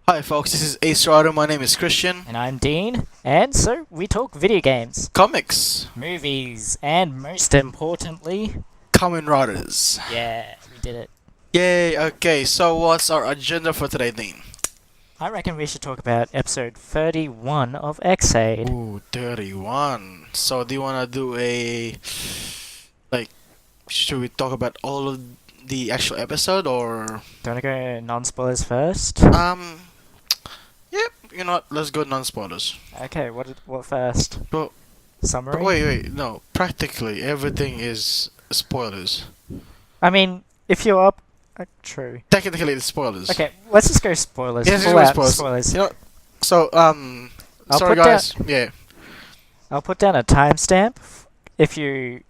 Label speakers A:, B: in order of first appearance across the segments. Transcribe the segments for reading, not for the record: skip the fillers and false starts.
A: Hi folks, this is Ace Rider, my name is Christian.
B: And I'm Dean, and so we talk video games,
A: Comics,
B: movies, and most importantly,
A: Kamen Riders.
B: yeah, we did it.
A: Yay, okay, so what's our agenda for today, Dean?
B: I reckon we should talk about episode 31 of Ex-Aid.
A: Ooh, 31. So do you wanna do should we talk about all of the actual episode or?
B: Do you want to go non-spoilers first?
A: Yep, you know what, let's go non-spoilers.
B: Okay, what first?
A: But
B: Summary?
A: wait, no, practically everything is spoilers.
B: I mean, if you're up... true.
A: Technically it's spoilers.
B: Okay, let's just go spoilers.
A: Yes,
B: Full
A: it's
B: out
A: spoilers.
B: spoilers.
A: You know, so,
B: I'll
A: sorry
B: put
A: guys, yeah.
B: I'll put down a timestamp if you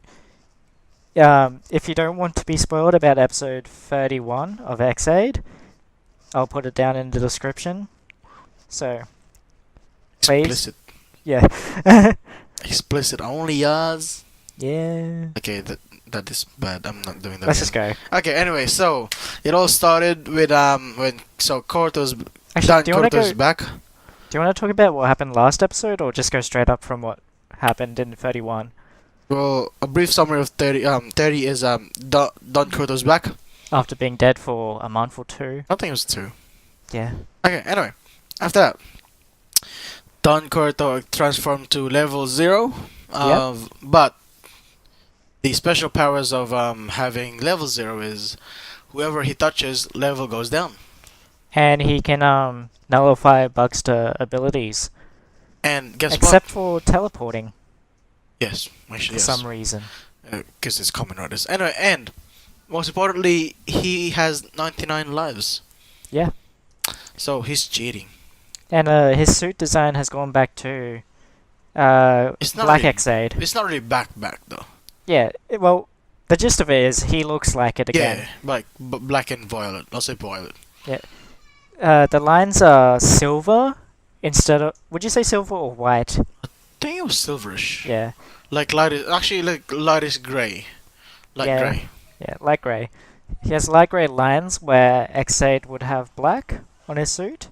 B: don't want to be spoiled about episode 31 of Ex-Aid. I'll put it down in the description. So, please.
A: Explicit.
B: Yeah.
A: Explicit only, yes.
B: Yeah.
A: Okay, that is bad. I'm not doing that.
B: Let's
A: again.
B: just go.
A: Okay, anyway, so it all started with when Korto's
B: Actually, do you want to
A: Korto's
B: go?
A: back.
B: Do you want to talk about what happened last episode, or just go straight up from what happened in 31
A: Well, a brief summary of 30. 30 is Don Korto's back.
B: after being dead for a month or two?
A: I think it was 2.
B: Yeah.
A: Okay, anyway, after that, Don Korto transformed to level 0. But the special powers of having level 0 is whoever he touches, level goes down.
B: And he can nullify Bugster abilities,
A: And guess
B: except
A: what?
B: for teleporting
A: Yes, actually,
B: for
A: yes.
B: some reason.
A: Because it's Kamen Riders. Anyway, and most importantly, he has 99 lives.
B: Yeah.
A: So he's cheating.
B: And his suit design has gone back to
A: It's not
B: Black
A: really,
B: Ex-Aid.
A: It's not really back though.
B: Yeah. Well, the gist of it is he looks like it again.
A: Yeah, like black and violet. I'll say violet.
B: The lines are silver instead of... Would you say silver or white?
A: I think it was silverish.
B: Yeah.
A: Like lightest gray. Light
B: Yeah.
A: gray.
B: Yeah, light grey. He has light grey lines where Ex-Aid would have black on his suit.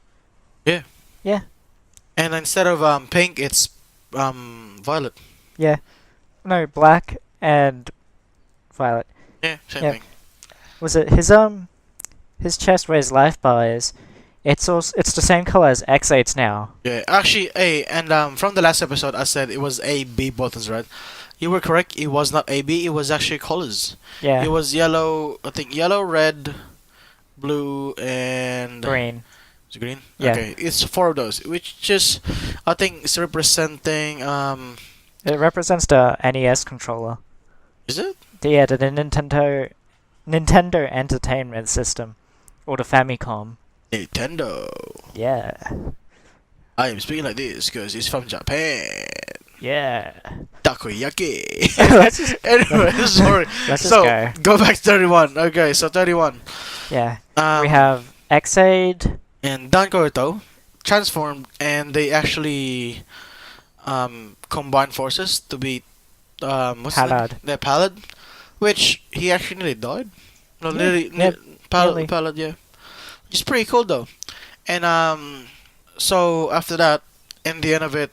A: Yeah.
B: Yeah.
A: And instead of pink, it's violet.
B: Yeah. No, black and violet.
A: Yeah, same
B: Yeah.
A: thing.
B: Was it his chest where his life bar is? It's the same color as Ex-Aid's now.
A: Yeah, actually, from the last episode, I said it was A, B buttons, right? You were correct. It was not A, B. It was actually colors.
B: Yeah.
A: It was yellow. I think yellow, red, blue, and
B: Green.
A: Is it green?
B: Yeah.
A: Okay, it's 4 of those, which just I think is representing.
B: It represents the NES controller.
A: Is it?
B: Yeah, the Nintendo Entertainment System, or the Famicom.
A: Nintendo.
B: Yeah.
A: I am speaking like this because it's from Japan.
B: Yeah.
A: Takoyaki.
B: Let's just,
A: Anyway, sorry.
B: let's just
A: So
B: go.
A: back to 31. Okay, so 31.
B: Yeah.
A: Um,
B: We have Ex-Aid.
A: and Don Korto transformed, and they actually combined forces to beat what's his name?
B: Pallad.
A: The Pallad, which he actually nearly died. No,
B: Yeah,
A: nearly,
B: yeah, nearly.
A: Pallad, yeah. It's pretty cool though. And so after that, in the end of it,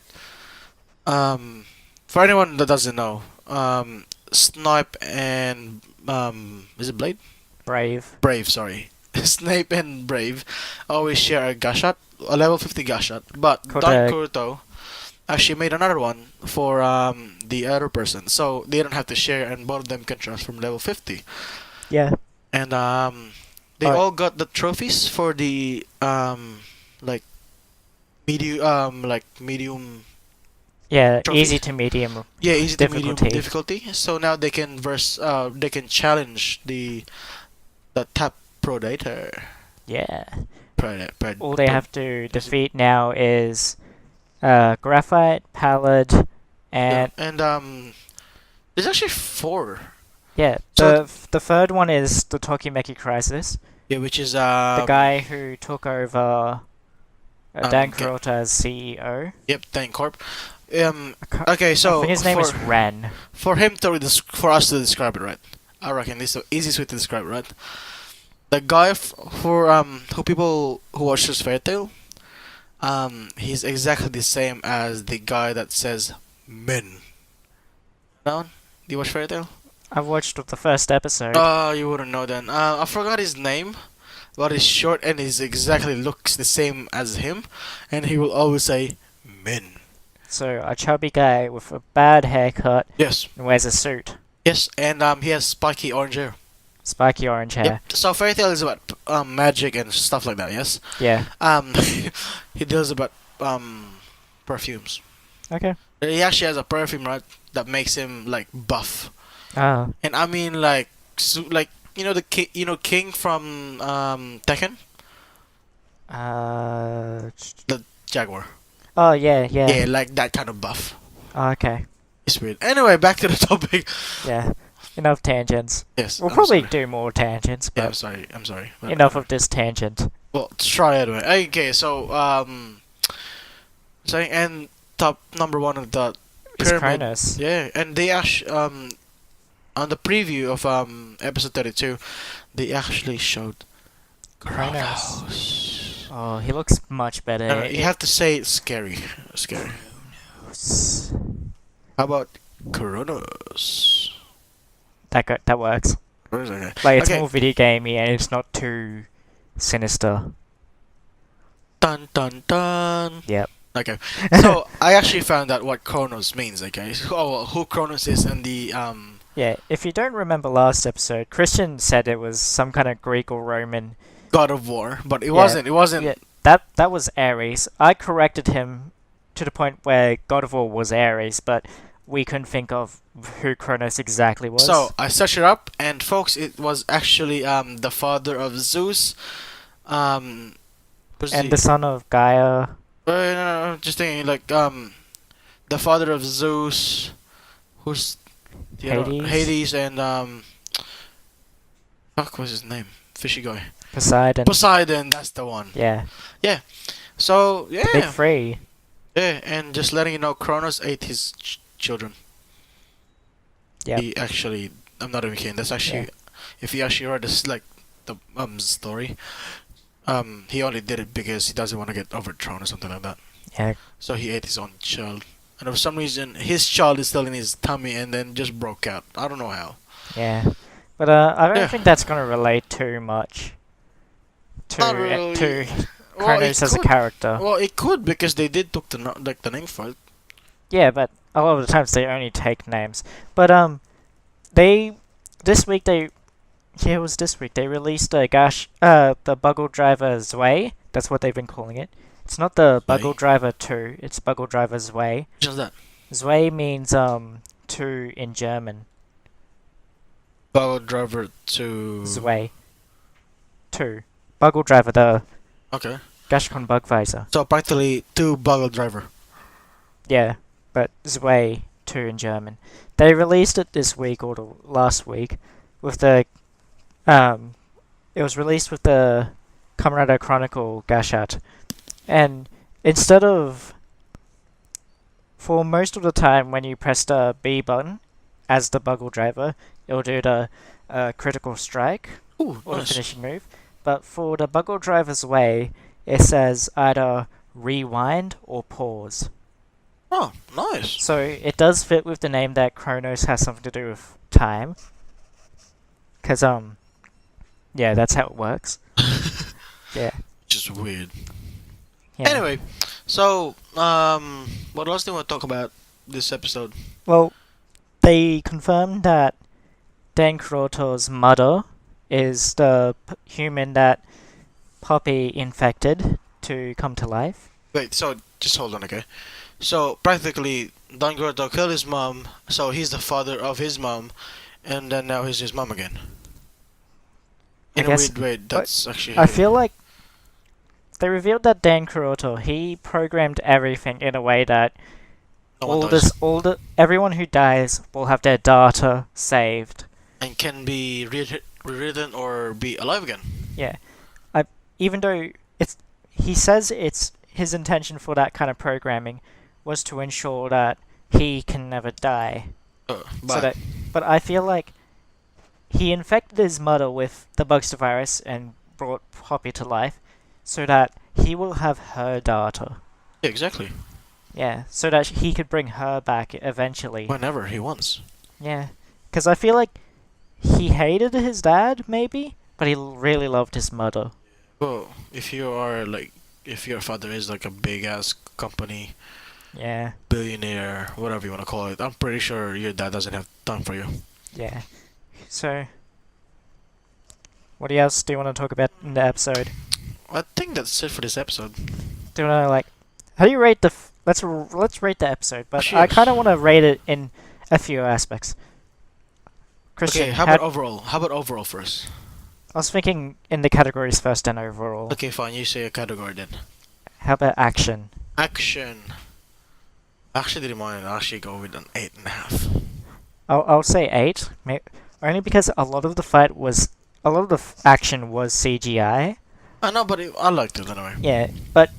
A: for anyone that doesn't know, Snipe and is it Blade?
B: Brave.
A: Brave, sorry. Snape and Brave always share a Gashat, a level 50 Gashat, but Don
B: Correct.
A: Kuruto actually made another one for the other person, so they don't have to share, and both of them can transform level 50.
B: Yeah.
A: And they
B: Alright.
A: all got the trophies for the like medium,
B: Yeah,
A: Trophy.
B: easy to medium.
A: yeah, easy to medium
B: Difficulty.
A: difficulty. So now they can they can challenge the top predator.
B: Yeah.
A: Predator.
B: All they have to defeat now is Graphite, Pallid, and
A: and there's actually 4.
B: yeah,
A: So
B: the third one is the Tokimeki Crisis.
A: Yeah, which is
B: The guy who took over Dan
A: okay.
B: Kuroda as CEO.
A: Yep, Tank Corp.
B: I
A: Okay, so
B: think his name
A: for,
B: is Ren.
A: for him to for us to describe it, right? I reckon this is the easiest way to describe it, right? The guy who people who watches Fairy Tail, He's exactly the same as the guy that says men. No? Do you watch Fairy Tail?
B: I've watched the first episode.
A: Oh, you wouldn't know then. I forgot his name, but he's short and he's exactly looks the same as him, and he will always say men.
B: So a chubby guy with a bad haircut
A: Yes,
B: and wears a suit.
A: yes, and he has spiky orange hair.
B: Spiky orange hair.
A: Yep. So Fairy Tail is about magic and stuff like that. Yes.
B: Yeah.
A: He deals about perfumes.
B: Okay.
A: He actually has a perfume, right, that makes him like buff.
B: Ah.
A: And I mean like like King from Tekken,
B: Uh.
A: the jaguar.
B: Oh yeah, yeah.
A: Yeah, like that kind of buff.
B: Oh, okay.
A: It's weird. Anyway, back to the topic.
B: Yeah. Enough tangents.
A: Yes.
B: We'll
A: I'm
B: probably
A: sorry.
B: do more tangents,
A: Yeah,
B: but
A: I'm sorry. I'm sorry. But,
B: enough of this tangent.
A: Well, let's try anyway. Okay, so saying and top number one of the
B: It's
A: pyramid.
B: Cronus.
A: Yeah, and they actually on the preview of episode 32, they actually showed
B: Cronus.
A: Kronos.
B: Oh, he looks much better.
A: You have to say it's scary. Scary. How about Kronos?
B: That works.
A: Where is that guy?
B: Like, it's
A: Okay.
B: more video gamey and it's not too sinister.
A: Dun dun dun.
B: Yep.
A: Okay. So I actually found out what Kronos means. Okay. Who Kronos is and the
B: Yeah, if you don't remember last episode, Christian said it was some kind of Greek or Roman.
A: God of War, but it
B: Yeah.
A: wasn't. It wasn't.
B: Yeah, that was Ares. I corrected him to the point where God of War was Ares, but we couldn't think of who Kronos exactly was.
A: So I searched it up, and folks, it was actually the father of Zeus. Who's
B: and the son of Gaia.
A: no, just thinking like the father of Zeus, who's the other-
B: Hades?
A: Hades, and fuck, what's his name? Fishy guy.
B: Poseidon.
A: Poseidon. That's the one.
B: Yeah,
A: So
B: big
A: yeah,
B: three.
A: yeah, and just letting you know, Kronos ate his children.
B: Yep.
A: He actually, I'm not even kidding. That's actually, if you actually heard this, like the story, he only did it because he doesn't want to get overthrown or something like that.
B: Yeah.
A: So he ate his own child, and for some reason, his child is still in his tummy, and then just broke out. I don't know how.
B: Yeah. But I don't
A: Yeah.
B: think that's gonna relate too much
A: Not really.
B: to
A: Well,
B: Kronos
A: it
B: as a
A: could.
B: character.
A: Well, it could because they did took the name for it.
B: Yeah, but a lot of the times they only take names. But they this week they yeah, it was this week they released the Buggle Driver Zwei. That's what they've been calling it. It's not the Buggle Driver 2. It's Buggle Driver Zwei.
A: Just that.
B: Zwei means two in German.
A: Buggle Driver to.
B: Zwei. Two. Buggle Driver, the
A: Okay.
B: Gashcon Bugweiser.
A: So practically two Buggle Driver.
B: Yeah, but Zwei 2 in German. They released it this week or the last week with the it was released with the Kamen Rider Chronicle Gashat. And instead of for most of the time when you press the B button as the Buggle Driver, it'll do the critical strike
A: Ooh,
B: or the
A: nice.
B: finishing move. But for the Buggle Driver's Way, it says either rewind or pause.
A: Oh, nice.
B: So it does fit with the name that Kronos has something to do with time. Cause yeah, that's how it works. Yeah.
A: Just weird.
B: Yeah.
A: Anyway, so what else do you want to talk about this episode?
B: Well, they confirmed that Dan Kuroto's mother is the human that Poppy infected to come to life.
A: Wait, so just hold on, okay? So practically, Don Gordo killed his mom, so he's the father of his mom, and then now he's his mom again. In a
B: guess-
A: weird way, that's actually.
B: I feel like they revealed that Dan Kuroto, he programmed everything in a way that
A: no one dies.
B: everyone who dies will have their data saved.
A: And can be rewritten or be alive again.
B: Yeah. Even though he says it's his intention for that kind of programming was to ensure that he can never die.
A: But
B: But I feel like he infected his mother with the Bugster virus and brought Poppy to life, so that he will have her data.
A: Yeah, exactly.
B: Yeah, so that he could bring her back eventually.
A: Whenever he wants.
B: Yeah, because I feel like he hated his dad, maybe, but he really loved his mother.
A: Well, if your father is like a big ass company,
B: Yeah,
A: billionaire, whatever you want to call it, I'm pretty sure your dad doesn't have time for you.
B: yeah. So, what else do you want to talk about in the episode?
A: I think that's it for this episode.
B: Do you want to like, how do you rate the? Let's rate the episode, but I
A: Cheers.
B: kind of want to rate it in a few aspects. Christian,
A: Okay, how about overall? How about overall first?
B: I was thinking in the categories first and overall.
A: Okay, fine. You say a category then.
B: How about action?
A: Action. Actually, didn't mind. I'll actually go with an 8.5.
B: I'll say 8, only because a lot of the action was CGI.
A: I know, but I liked it anyway.
B: Yeah, but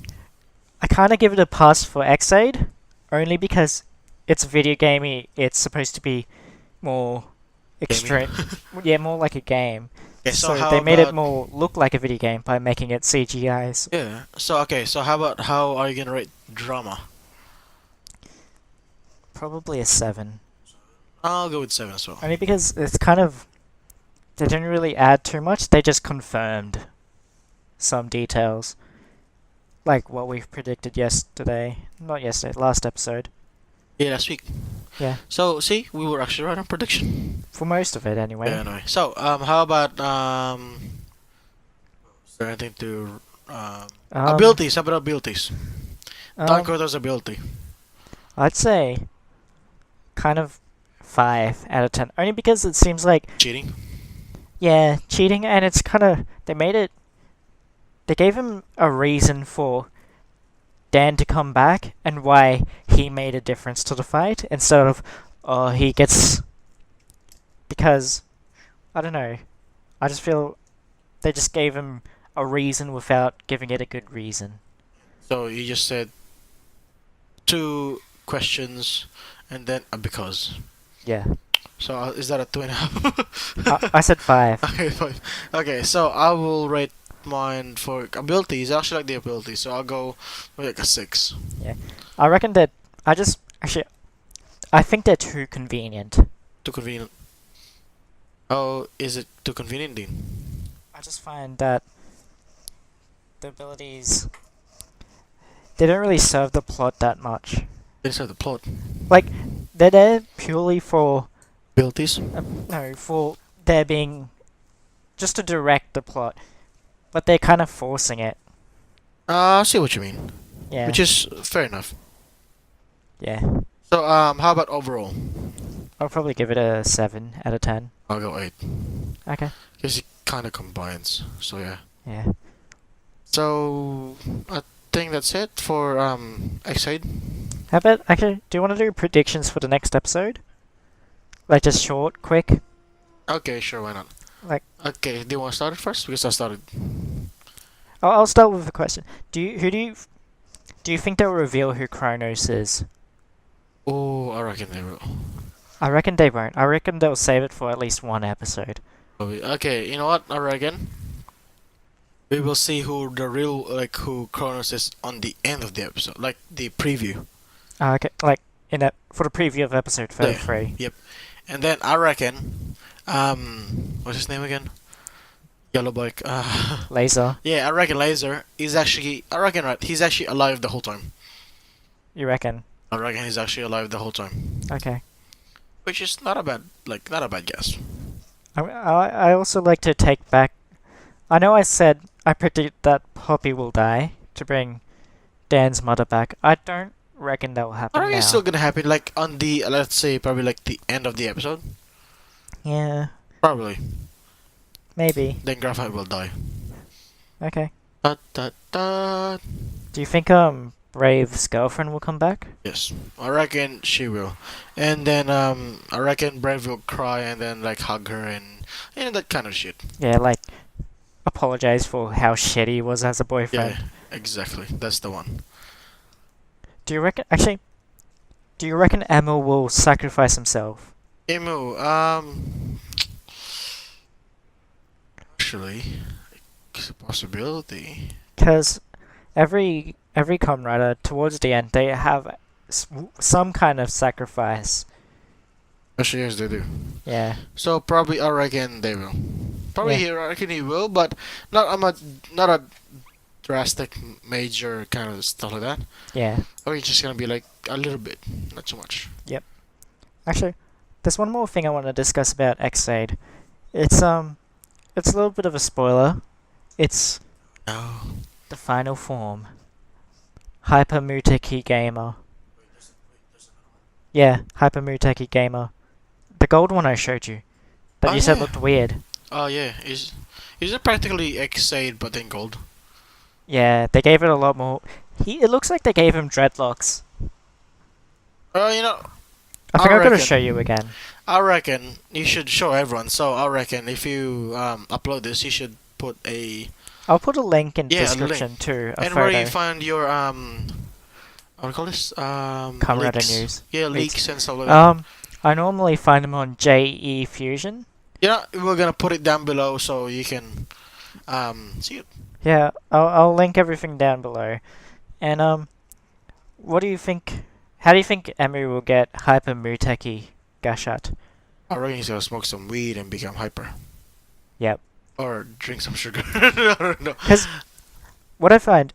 B: I kind of give it a pass for Ex-Aid, only because it's video gamey. It's supposed to be more extreme. Yeah, more like a game.
A: Okay,
B: So
A: how
B: they made it
A: about-
B: more look like a video game by making it CGI.
A: Yeah. So how are you gonna rate drama?
B: Probably a 7.
A: I'll go with 7 as well.
B: Only because it's kind of they didn't really add too much. They just confirmed some details, like what we've predicted yesterday. Not yesterday, last episode.
A: Yeah, last week.
B: Yeah,
A: So see, we were actually right on prediction.
B: for most of it anyway.
A: Yeah, anyway. So how about is there anything to abilities? How about abilities?
B: um,
A: Danko's ability.
B: I'd say kind of 5 out of 10. Only because it seems like,
A: Cheating.
B: yeah, cheating, and it's kind of they gave him a reason for Dan to come back and why he made a difference to the fight instead of he gets, because I don't know. I just feel they just gave him a reason without giving it a good reason.
A: So you just said 2 questions and then a because.
B: Yeah.
A: So is that a 2.5?
B: I said 5.
A: Okay, fine. Okay, so I will rate mine for abilities. I actually like the ability, so I'll go with like a 6.
B: I reckon that I think they're too convenient.
A: Too convenient. Oh, is it too convenient, Dean?
B: I just find that the abilities they don't really serve the plot that much.
A: This is the plot.
B: They're there purely for
A: Abilities?
B: for there being just to direct the plot, but they're kind of forcing it.
A: I see what you mean.
B: Yeah.
A: Which is fair enough.
B: Yeah.
A: So, how about overall?
B: I'll probably give it a 7 out of 10.
A: I'll go 8.
B: Okay.
A: Because it kind of combines. So, yeah.
B: Yeah.
A: So, I think that's it for Ex-Aid.
B: How about do you want to do predictions for the next episode? Like just short, quick.
A: Okay, sure, why not?
B: Like-
A: Okay, do you want to start it first? Because I started.
B: I'll start with a question. Do you think they'll reveal who Kronos is?
A: Oh, I reckon they will.
B: I reckon they won't. I reckon they'll save it for at least one episode.
A: Okay, you know what? I reckon we will see who who Kronos is on the end of the episode, like the preview.
B: Okay, like for the preview of episode 33.
A: Yep. And then I reckon, what's his name again? Yellow bike.
B: Laser.
A: Yeah, I reckon Laser is actually. I reckon right. He's actually alive the whole time.
B: You reckon?
A: I reckon he's actually alive the whole time,
B: Okay.
A: which is not a bad guess.
B: I also like to take back. I know I said I predict that Poppy will die to bring Dan's mother back. I don't reckon that will
A: I
B: happen
A: reckon
B: now.
A: it's still gonna happen, like on the let's say probably like the end of the episode.
B: Yeah,
A: Probably.
B: maybe.
A: Then Graphite will die.
B: Okay.
A: Da, da, da.
B: Do you think Brave's girlfriend will come back?
A: Yes, I reckon she will, and then I reckon Brave will cry and then like hug her and that kind of shit.
B: Yeah, like apologize for how shitty he was as a boyfriend.
A: Yeah, exactly. That's the one.
B: Do you reckon? Actually, do you reckon Emil will sacrifice himself?
A: Emu, actually, it's a possibility.
B: Because every Kamen Rider towards the end they have some kind of sacrifice.
A: Actually, yes, they do.
B: Yeah,
A: So probably I reckon they will. Probably
B: yeah,
A: I reckon he will, but not a drastic major kind of stuff like that.
B: yeah.
A: Or it's just gonna be like a little bit, not too much.
B: Yep. Actually, there's one more thing I want to discuss about Ex-Aid. It's a little bit of a spoiler. It's
A: No.
B: the final form. Hyper Muteki Gamer. Yeah, Hyper Muteki Gamer. The gold one I showed you. That
A: Oh
B: you said
A: yeah.
B: looked weird.
A: Oh yeah. Is it practically Ex-Aid but in gold?
B: Yeah, they gave it a lot more. It looks like they gave him dreadlocks.
A: You know,
B: I think
A: I
B: I'm gonna
A: reckon.
B: show you again.
A: I reckon you should show everyone. So I reckon if you upload this, you should put a
B: I'll put a link in the
A: yeah a link.
B: description to a
A: And where
B: photo.
A: you find your what do you call this
B: Kamen Rider
A: leaks?
B: News.
A: Yeah,
B: Leaks.
A: leaks and stuff like that.
B: I normally find them on JE Fusion.
A: Yeah, we're gonna put it down below so you can see it.
B: Yeah, I'll link everything down below. And what do you think? How do you think Emu will get Hyper Muteki Gashat?
A: I reckon he's gonna smoke some weed and become hyper.
B: Yep.
A: Or drink some sugar. I don't know.
B: Because what I find,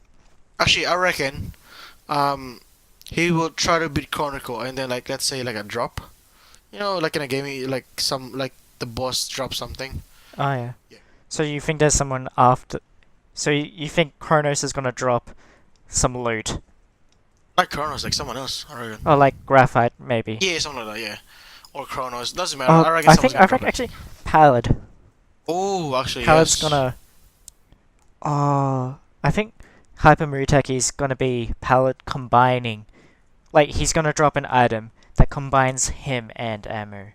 A: Actually, I reckon he will try to beat Chronicle and then like let's say like a drop. You know, like in a game, like some like the boss drops something.
B: oh yeah.
A: Yeah.
B: So you think there's someone after? So you think Kronos is gonna drop some loot,
A: Not Chronos, like someone else. I reckon.
B: or like graphite maybe?
A: Yeah, something like that. Yeah, or Chronos. Doesn't matter.
B: Oh,
A: I reckon
B: I
A: someone's
B: think
A: gonna drop it.
B: actually Pallid.
A: Oh, actually,
B: Pallad's
A: yes.
B: gonna. Oh, I think Hyper Muteki's gonna be Pallid combining. Like he's gonna drop an item that combines him and Amu.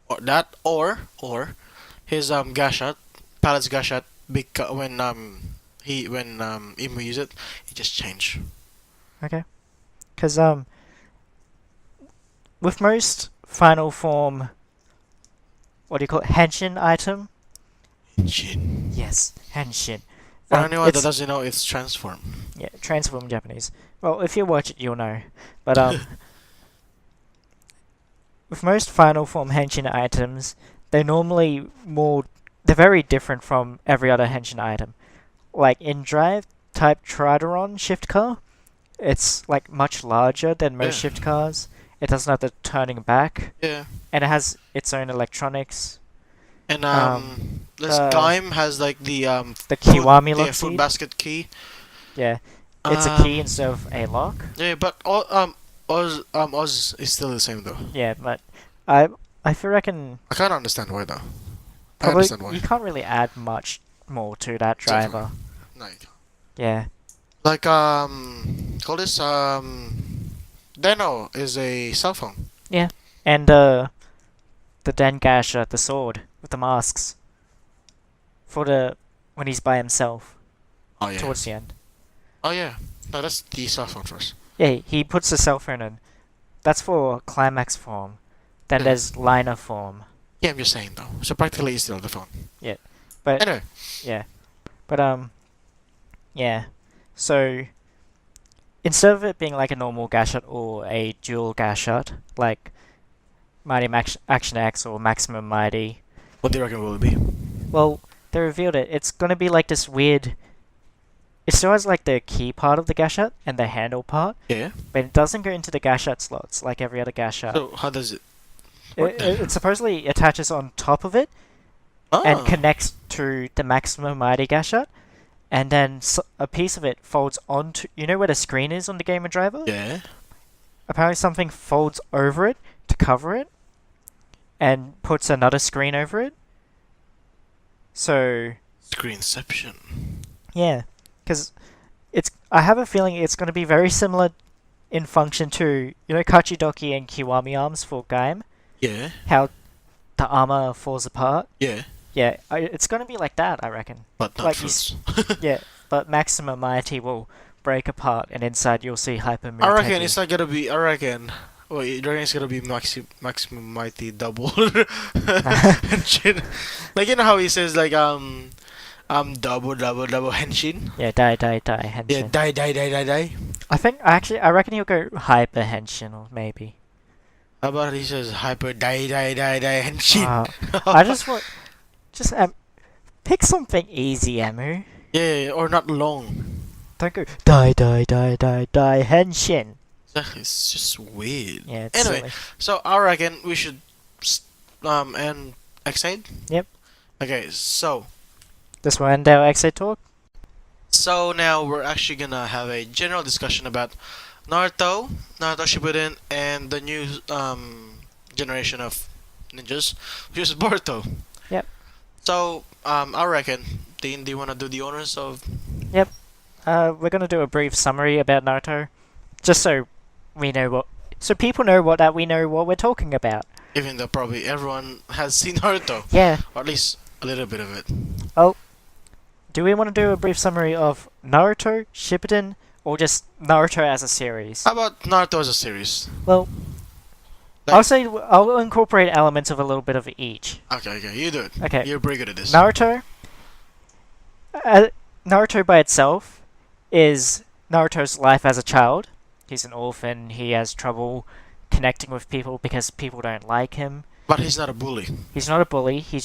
A: Or that, or his Gashat, Palad's Gashat, when Imu use it, it just change.
B: Okay. Because with most final form, what do you call it? Henshin item.
A: Shin.
B: Yes, henshin.
A: For anyone that
B: It's
A: doesn't know, it's transform.
B: yeah, transform Japanese. Well, if you watch it, you'll know. But with most final form henshin items, they're normally more. They're very different from every other henshin item. Like in Drive type Trideron shift car, it's like much larger than most
A: Yeah.
B: shift cars. It doesn't have the turning back,
A: Yeah.
B: and it has its own electronics.
A: And this
B: uh,
A: Gaim has like the
B: The Kiwami lock
A: food
B: speed.
A: basket key.
B: Yeah, it's a key instead of a lock.
A: Yeah, but Oz is still the same though.
B: Yeah, but I feel reckon
A: I can't understand why though. I
B: probably
A: understand why.
B: you can't really add much more to that driver.
A: No, you can't.
B: Yeah,
A: Like call this Deno is a cell phone.
B: and the Dengasha, the sword with the masks for the when he's by himself
A: Oh yeah.
B: towards the end.
A: Oh yeah. No, that's the cell phone first.
B: Yeah, he puts the cell phone in. That's for climax form. Then
A: Yeah.
B: there's liner form.
A: Yeah, I'm just saying though. So practically it's still the phone.
B: But
A: Anyway,
B: yeah, but yeah. So instead of it being like a normal Gashot or a dual Gashot, like Mighty Action X or Maximum Mighty,
A: what do you reckon will it be?
B: well, they revealed it. It's gonna be like this weird. It still has like the key part of the Gashot and the handle part,
A: Yeah.
B: but it doesn't go into the Gashot slots like every other Gashot.
A: So how does it?
B: It supposedly attaches on top of it
A: Ah.
B: and connects to the Maximum Mighty Gashot, and then a piece of it folds onto. You know where the screen is on the Gamer Driver?
A: Yeah.
B: Apparently, something folds over it to cover it, and puts another screen over it. So
A: Screenception.
B: yeah, because it's. I have a feeling it's going to be very similar in function to Kachidoki and Kiwami arms for Gaim.
A: Yeah.
B: How the armor falls apart.
A: Yeah.
B: Yeah, it's going to be like that, I reckon.
A: But not
B: Like
A: fruits.
B: Yeah, but Maximum Mighty will break apart, and inside you'll see Hyper
A: I reckon
B: Muteki.
A: it's not gonna be. I reckon. Well, you reckon it's gonna be maximum mighty double. Shit. Like you know how he says like Double henshin.
B: Yeah, die
A: Yeah,
B: henshin.
A: die.
B: I reckon he'll go hyper henshin or maybe.
A: How about he says hyper die henshin?
B: I just want just pick something easy, Emu.
A: Yeah, or not long.
B: Don't go die henshin.
A: It's just weird.
B: Yeah, it's
A: Anyway,
B: silly.
A: so I reckon we should end Ex-Aid.
B: Yep.
A: Okay, so
B: This will end our Ex-Aid talk.
A: now we're actually gonna have a general discussion about Naruto Shippuden, and the new generation of ninjas, which is Boruto.
B: Yep.
A: So I reckon, Dean, do you wanna do the honors of?
B: Yep. We're gonna do a brief summary about Naruto, just so we know so people know that we know what we're talking about.
A: Even though probably everyone has seen Naruto,
B: Yeah.
A: or at least a little bit of it.
B: Do we want to do a brief summary of Naruto Shippuden or just Naruto as a series?
A: How about Naruto as a series?
B: Well,
A: Like-
B: I'll say I'll incorporate elements of a little bit of each.
A: Okay, you do it.
B: Okay.
A: You're pretty good at this.
B: Naruto. Naruto by itself is Naruto's life as a child. He's an orphan. He has trouble connecting with people because people don't like him.
A: But he's not a bully.
B: He's not a bully. He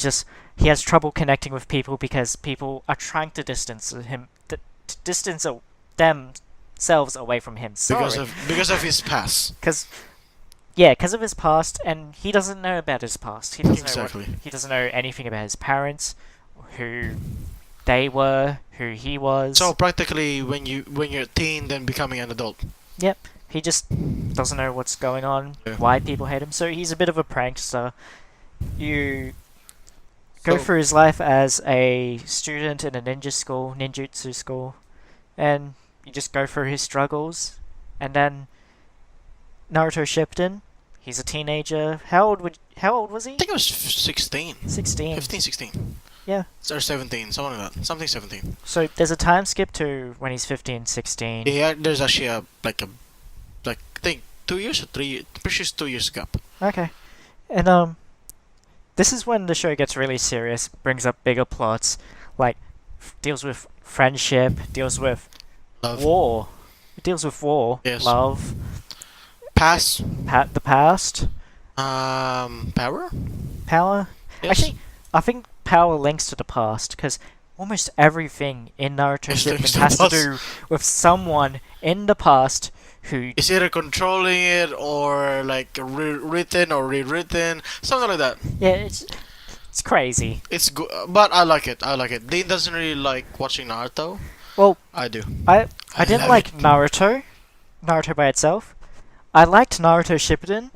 B: has trouble connecting with people because people are trying to distance him, to distance themselves away from him.
A: Because of his past.
B: Because of his past, and he doesnn't know about his past. He doesn't know anything about his parents, who they were, who he was.
A: So practically, when you're a teen, then becoming an adult.
B: Yep. He just doesn't know what's going on,
A: Yeah.
B: why people hate him. So he's a bit of a prankster. You go
A: So-
B: through his life as a student in a ninjutsu school, and you just go through his struggles. And then Naruto Shippuden, he's a teenager. How old was he?
A: I think it was 16.
B: 16.
A: 15, 16.
B: Yeah.
A: Or 17, something like that. Something 17.
B: So there's a time skip to when he's 15, 16.
A: Yeah, there's actually I think 2 years or 3 years. Pretty sure it's 2 years gap.
B: Okay. And this is when the show gets really serious, brings up bigger plots, like deals with friendship, deals with
A: Love.
B: war. It deals with war,
A: Yes.
B: love,
A: Pass.
B: the past,
A: Power?
B: power.
A: Yes.
B: Actually, I think power links to the past because almost everything in Naruto
A: Yes, links
B: Shippuden
A: to the
B: has to
A: past.
B: do with someone in the past who.
A: It's either controlling it or like written or rewritten, something like that.
B: Yeah, it's crazy.
A: It's good, but I like it. Dean doesn't really like watching Naruto.
B: Well,
A: I do.
B: I didn't
A: love
B: like
A: it.
B: Naruto by itself. I liked Naruto Shippuden.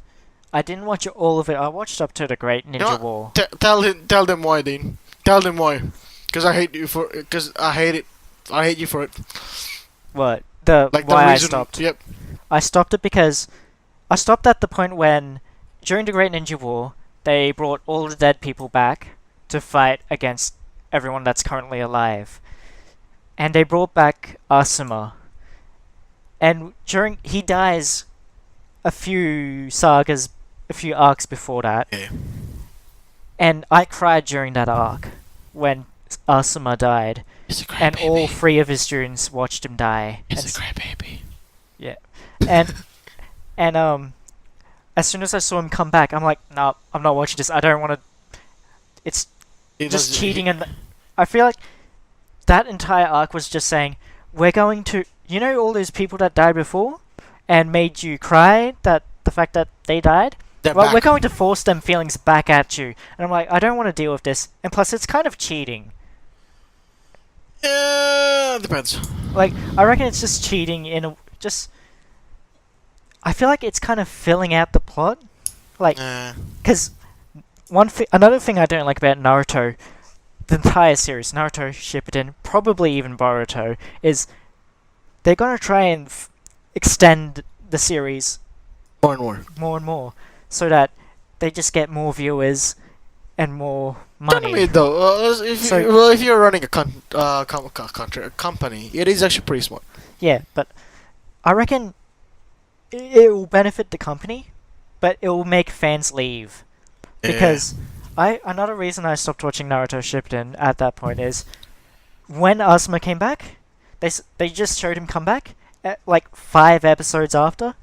B: I didn't watch all of it. I watched up to the Great Ninja
A: know what?
B: War.
A: Tell them why, Dean. Tell them why. Because I hate you for. Because I hate it. I hate you for it.
B: What?
A: Like
B: Why
A: the
B: I
A: reason.
B: stopped.
A: Yep.
B: I stopped it because I stopped at the point when, during the Great Ninja War, they brought all the dead people back to fight against everyone that's currently alive. And they brought back Asuma. And he dies a few arcs before that.
A: Yeah.
B: And I cried during that arc when Asuma died,
A: It's a great
B: and
A: baby.
B: all three of his students watched him die.
A: It's a great baby.
B: And as soon as I saw him come back, I'm like, no, I'm not watching this. I don't want to. It's
A: It
B: just
A: doesn't-
B: cheating, and I feel like that entire arc was just saying, we're going to, all those people that died before, and made you cry that the fact that they died.
A: They're
B: Well,
A: back.
B: we're going to force them feelings back at you, and I'm like, I don't want to deal with this. And plus, it's kind of cheating.
A: Yeah, depends.
B: Like, I reckon it's just cheating I feel like it's kind of filling out the plot. Like, because another thing I don't like about Naruto, the entire series, Naruto Shippuden, probably even Boruto, is they're gonna try and extend the series
A: More and more.
B: more and more, so that they just get more viewers and more money.
A: Technically, though, if you're running a company, it is actually pretty smart.
B: Yeah, but I reckon it will benefit the company, but it will make fans leave. Because another reason I stopped watching Naruto Shippuden at that point is when Asuma came back, they just showed him come back. Like 5 episodes after,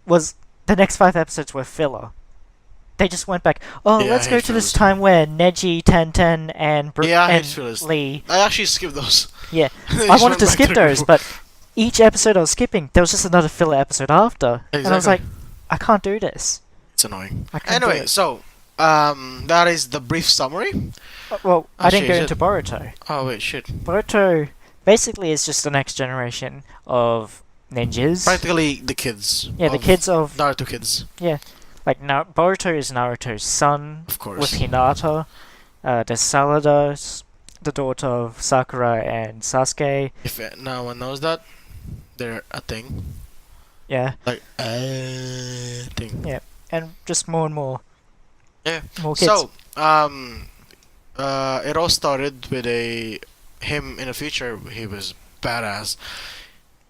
B: was the next 5 episodes were filler. They just went back. Oh,
A: Yeah, I
B: let's go
A: hate
B: to this
A: fillers.
B: time where Neji, Tenten, and
A: Yeah, I hate
B: and
A: fillers.
B: Lee.
A: I actually skipped those.
B: Yeah,
A: They
B: I
A: just
B: wanted
A: went
B: to
A: back
B: skip
A: the
B: those,
A: group.
B: but each episode I was skipping, there was just another filler episode after, and I was
A: Exactly.
B: like, I can't do this.
A: It's annoying.
B: I can't do
A: Anyway,
B: it.
A: so that is the brief summary.
B: Well, I didn't
A: Actually,
B: go
A: is
B: into
A: it-
B: Boruto.
A: Oh wait, shit.
B: Boruto basically is just the next generation of ninjas.
A: Practically the kids.
B: Yeah, the
A: of
B: kids of
A: Naruto kids,
B: like Boruto is Naruto's son
A: of
B: with
A: course.
B: Hinata. There's Salada, the daughter of Sakura and Sasuke.
A: If no one knows that, they're a thing.
B: Yeah,
A: Like thing.
B: Yeah. and just more and more.
A: Yeah.
B: More kids.
A: So it all started with him in the future. He was badass.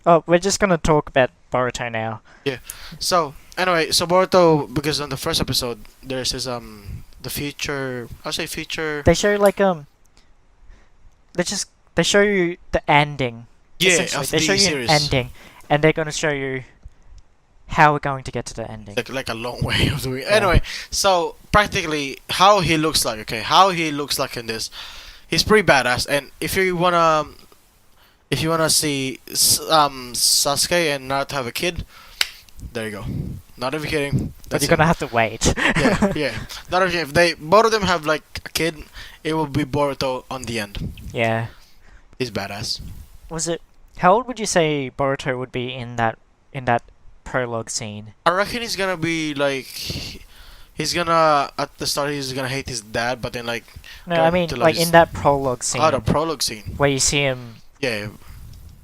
B: Oh, we're just gonna talk about Boruto now.
A: So anyway, so Boruto, because on the first episode there's this the future. I'll say future.
B: They show like they show you the ending.
A: Yeah,
B: Essentially.
A: of
B: They
A: the
B: show you
A: series.
B: an ending, and they're gonna show you how we're going to get to the ending.
A: Like a long way of doing it.
B: Yeah.
A: Anyway, so practically how he looks like, okay, how he looks like in this, he's pretty badass. And if you wanna see Sasuke and Naruto have a kid, there you go. Not even kidding.
B: But
A: That's
B: you're gonna
A: it.
B: have to wait.
A: Yeah, yeah. Not even if they both of them have like a kid, it will be Boruto on the end.
B: Yeah.
A: He's badass.
B: Was it? How old would you say Boruto would be in that prologue scene?
A: I reckon he's gonna be like, he's gonna at the start he's gonna hate his dad, but then like
B: No,
A: Going
B: I mean
A: to
B: like
A: his-
B: in that prologue scene
A: the prologue scene.
B: where you see him
A: Yeah,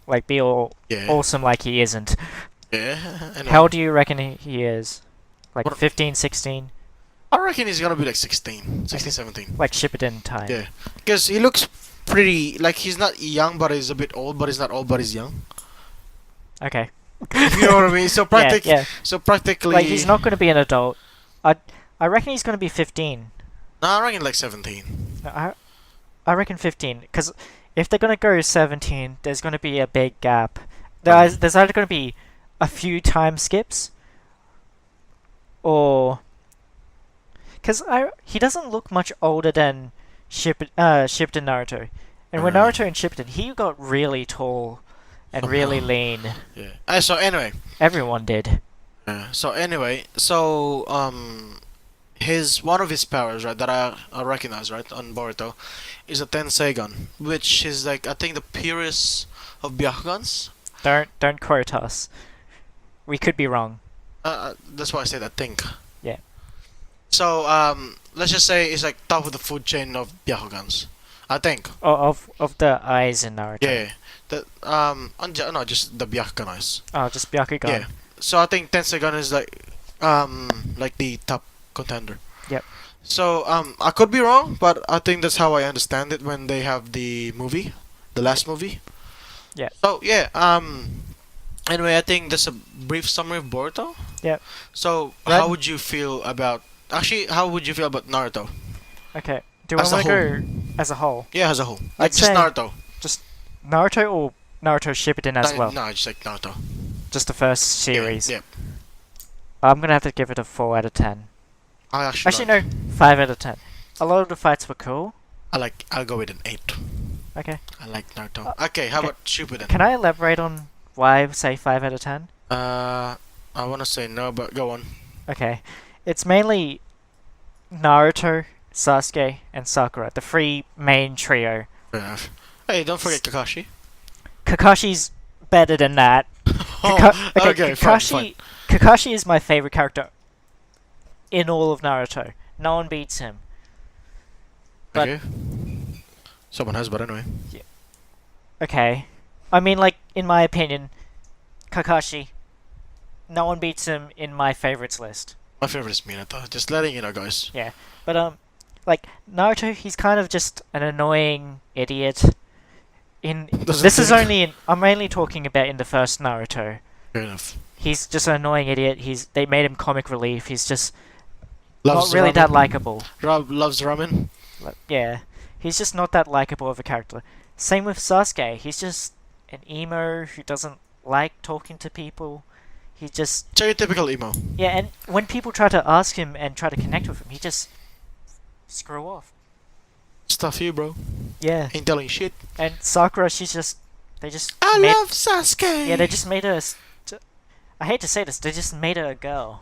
B: like be all
A: yeah,
B: awesome like he isn't.
A: yeah. Anyway.
B: How old do you reckon he is? Like
A: What-
B: 15, 16?
A: I reckon he's gonna be like 16, 17.
B: Like Shippuden time.
A: Yeah, because he looks pretty like he's not young, but he's a bit old, but he's not old, but he's young.
B: Okay.
A: If you know what I mean. So
B: Yeah.
A: so practically,
B: Like he's not going to be an adult. I reckon he's going to be 15.
A: No, I reckon like 17.
B: No, I reckon 15 because if they're going to go 17, there's going to be a big gap. There's either going to be a few time skips or because he doesn't look much older than Shippuden Naruto. And when
A: Alright.
B: Naruto and Shippuden, he got really tall and really lean.
A: Yeah. So anyway,
B: Everyone did.
A: his one of his powers, right, that I recognize, right, on Boruto, is a Tensei gun, which is like I think the purest of Byakugans.
B: Don't quote us. We could be wrong.
A: That's why I said I think.
B: Yeah.
A: So let's just say it's like top of the food chain of Byakugans. I think.
B: Of the eyes in Naruto.
A: Yeah. No, just the Byakugan eyes.
B: Oh, just Byakugan.
A: Yeah. So I think Tensei gun is like the top contender.
B: Yep.
A: So I could be wrong, but I think that's how I understand it when they have the movie, the last movie.
B: Yeah.
A: So yeah. Anyway, I think that's a brief summary of Boruto.
B: Yep.
A: So
B: Right.
A: how would you feel about Naruto?
B: Okay. Do we
A: As a
B: want to go as a whole?
A: Yeah, as a whole.
B: I'd
A: Like just
B: say-
A: Naruto.
B: Naruto or Naruto Shippuden as well?
A: No, just like Naruto.
B: Just the first series.
A: Yeah.
B: I'm gonna have to give it a 4 out of 10.
A: I actually.
B: Actually, no, 5 out of 10. A lot of the fights were cool.
A: I'll go with an 8.
B: Okay.
A: I like Naruto. Okay, how
B: okay.
A: about Shippuden?
B: Can I elaborate on why I say 5 out of 10?
A: I wanna say no, but go on.
B: Okay. It's mainly Naruto, Sasuke, and Sakura, the 3 main trio.
A: Fair enough. Hey, don't forget Kakashi.
B: Kakashi's better than that.
A: Okay, fine, fine.
B: Kakashi is my favorite character in all of Naruto. No one beats him. But-
A: Okay. Someone has, but anyway.
B: Okay. I mean, like, in my opinion, Kakashi, no one beats him in my favorites list.
A: My favorite is Minato. Just letting you know, guys.
B: But, like, Naruto, he's kind of just an annoying idiot.
A: That's
B: This is
A: okay.
B: only I'm mainly talking about in the first Naruto.
A: Fair enough.
B: He's just an annoying idiot. They made him comic relief. He's just
A: Loves
B: not really
A: ramen.
B: that likable.
A: Loves ramen.
B: Yeah, he's just not that likable of a character. Same with Sasuke. He's just an emo who doesn't like talking to people. He just
A: Stereotypical emo.
B: yeah, and when people try to ask him and try to connect with him, he just screw off.
A: Stuff you, bro.
B: Yeah,
A: Ain't telling shit.
B: and Sakura, she's just they just
A: I
B: made
A: love Sasuke.
B: yeah they just made her. I hate to say this, they just made her a girl.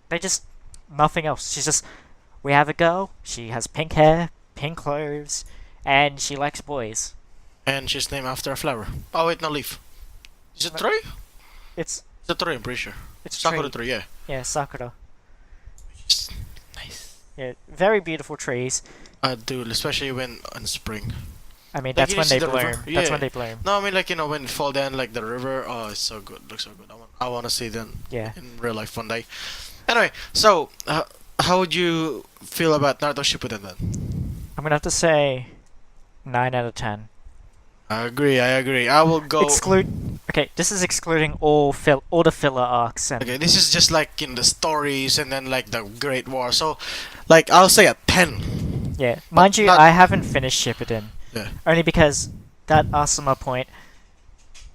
B: They just nothing else. She's just we have a girl. She has pink hair, pink clothes, and she likes boys.
A: And she's named after a flower. Oh wait, no leaf. Is it
B: No.
A: tree?
B: It's
A: It's a tree, I'm pretty sure.
B: it's
A: Sakura
B: tree.
A: tree, yeah.
B: Yeah, Sakura.
A: Just nice.
B: Yeah, very beautiful trees.
A: I do, especially when in spring.
B: I mean,
A: Like,
B: that's
A: you
B: when
A: see
B: they
A: the river?
B: bloom. That's
A: Yeah.
B: when they bloom.
A: No, I mean like when you fall down like the river. Oh, it's so good. Looks so good. I want to see them
B: Yeah.
A: in real life one day. Anyway, so how would you feel about Naruto Shippuden then?
B: I'm gonna have to say 9 out of 10.
A: I agree. I will go.
B: Exclude. Okay, this is excluding all the filler arcs and
A: Okay, this is just like in the stories and then like the Great War. So, like I'll say a 10.
B: yeah. Mind you,
A: not-
B: I haven't finished Shippuden
A: Yeah.
B: only because that Asuma point,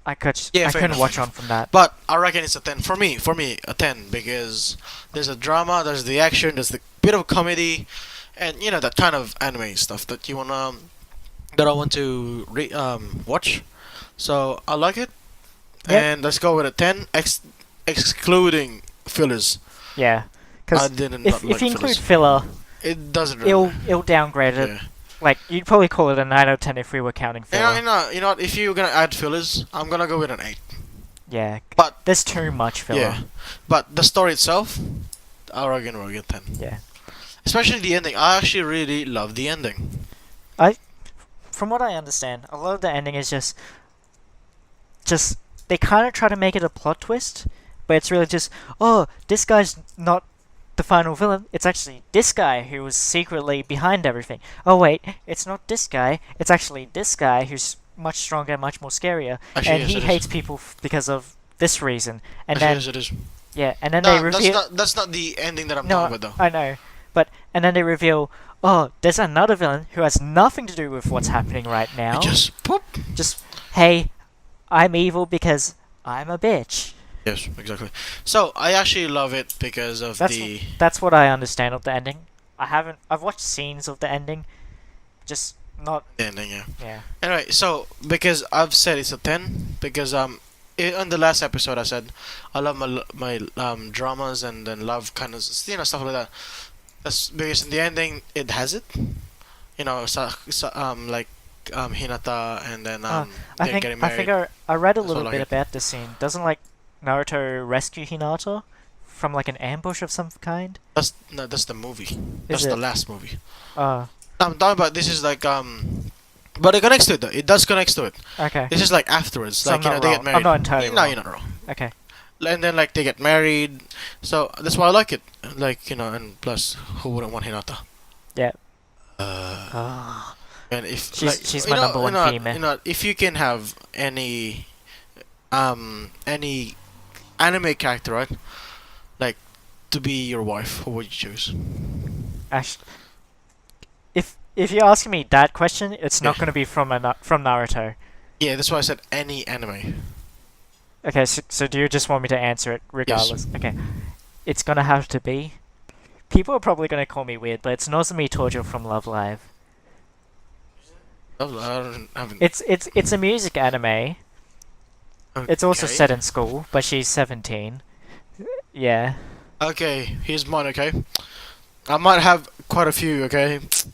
B: I
A: Yeah, fair
B: couldn't
A: enough,
B: watch
A: fair
B: on from that.
A: But I reckon it's a 10 for me. For me, a 10 because there's a drama, there's the action, there's the bit of comedy, and that kind of anime stuff that you wanna that I want to watch. So I like it,
B: Yep.
A: and let's go with a 10, excluding fillers.
B: Yeah,
A: I
B: because
A: didn't
B: if
A: not like
B: you include
A: fillers.
B: filler,
A: It doesn't really.
B: it'll downgrade it.
A: Yeah.
B: Like you'd probably call it a 9 out of 10 if we were counting filler.
A: You know what? If you're gonna add fillers, I'm gonna go with an 8.
B: Yeah,
A: But
B: there's too much filler.
A: yeah, but the story itself, I reckon we'll get 10.
B: Yeah.
A: Especially the ending. I actually really love the ending.
B: From what I understand, a lot of the ending is just they kind of try to make it a plot twist, but it's really just this guy's not the final villain. It's actually this guy who was secretly behind everything. Oh wait, it's not this guy. It's actually this guy who's much stronger and much more scarier,
A: Actually,
B: and
A: yes,
B: he
A: it is.
B: hates people because of this reason. And
A: Actually,
B: then
A: yes, it is.
B: yeah, and then
A: No,
B: they reveal.
A: that's not the ending that I'm
B: No,
A: talking about though.
B: I know, and then they reveal. Oh, there's another villain who has nothing to do with what's happening right now.
A: It just pop.
B: Just hey, I'm evil because I'm a bitch.
A: Yes, exactly. So I actually love it because of
B: That's what I understand of the ending. I've watched scenes of the ending, just not
A: the ending. Yeah.
B: yeah.
A: Anyway, so because I've said it's a 10 because on the last episode I said I love my dramas and then love kind of stuff like that. That's because in the ending it has it. Like Hinata and then
B: I
A: they're getting married.
B: I read a
A: That's
B: little
A: all I
B: bit
A: get.
B: about this scene. Doesn't like Naruto rescue Hinata from like an ambush of some kind?
A: That's the movie. That's
B: Is
A: the
B: it?
A: last movie.
B: Uh,
A: I'm talking about this is like but it connects to it though. It does connect to it.
B: okay.
A: This is like afterwards,
B: So
A: like
B: I'm not
A: they
B: wrong.
A: get married.
B: I'm not entirely
A: No,
B: wrong.
A: you're not wrong.
B: Okay.
A: And then like they get married, so that's why I like it. Like and plus, who wouldn't want Hinata?
B: Yeah.
A: Uh, and if
B: She's my number one female.
A: If you can have any anime character, right? Like to be your wife, who would you choose?
B: Actually, if you're asking me that question, it's not
A: Yeah.
B: going to be from from Naruto.
A: Yeah, that's why I said any anime.
B: Okay, so do you just want me to answer it regardless? Okay. It's gonna have to be. People are probably gonna call me weird, but it's Nozomi Tojo from Love Live.
A: I haven't.
B: It's a music anime. It's also
A: Okay.
B: set in school, but she's 17. Yeah.
A: Okay, here's mine. Okay, I might have quite a few. Okay, I think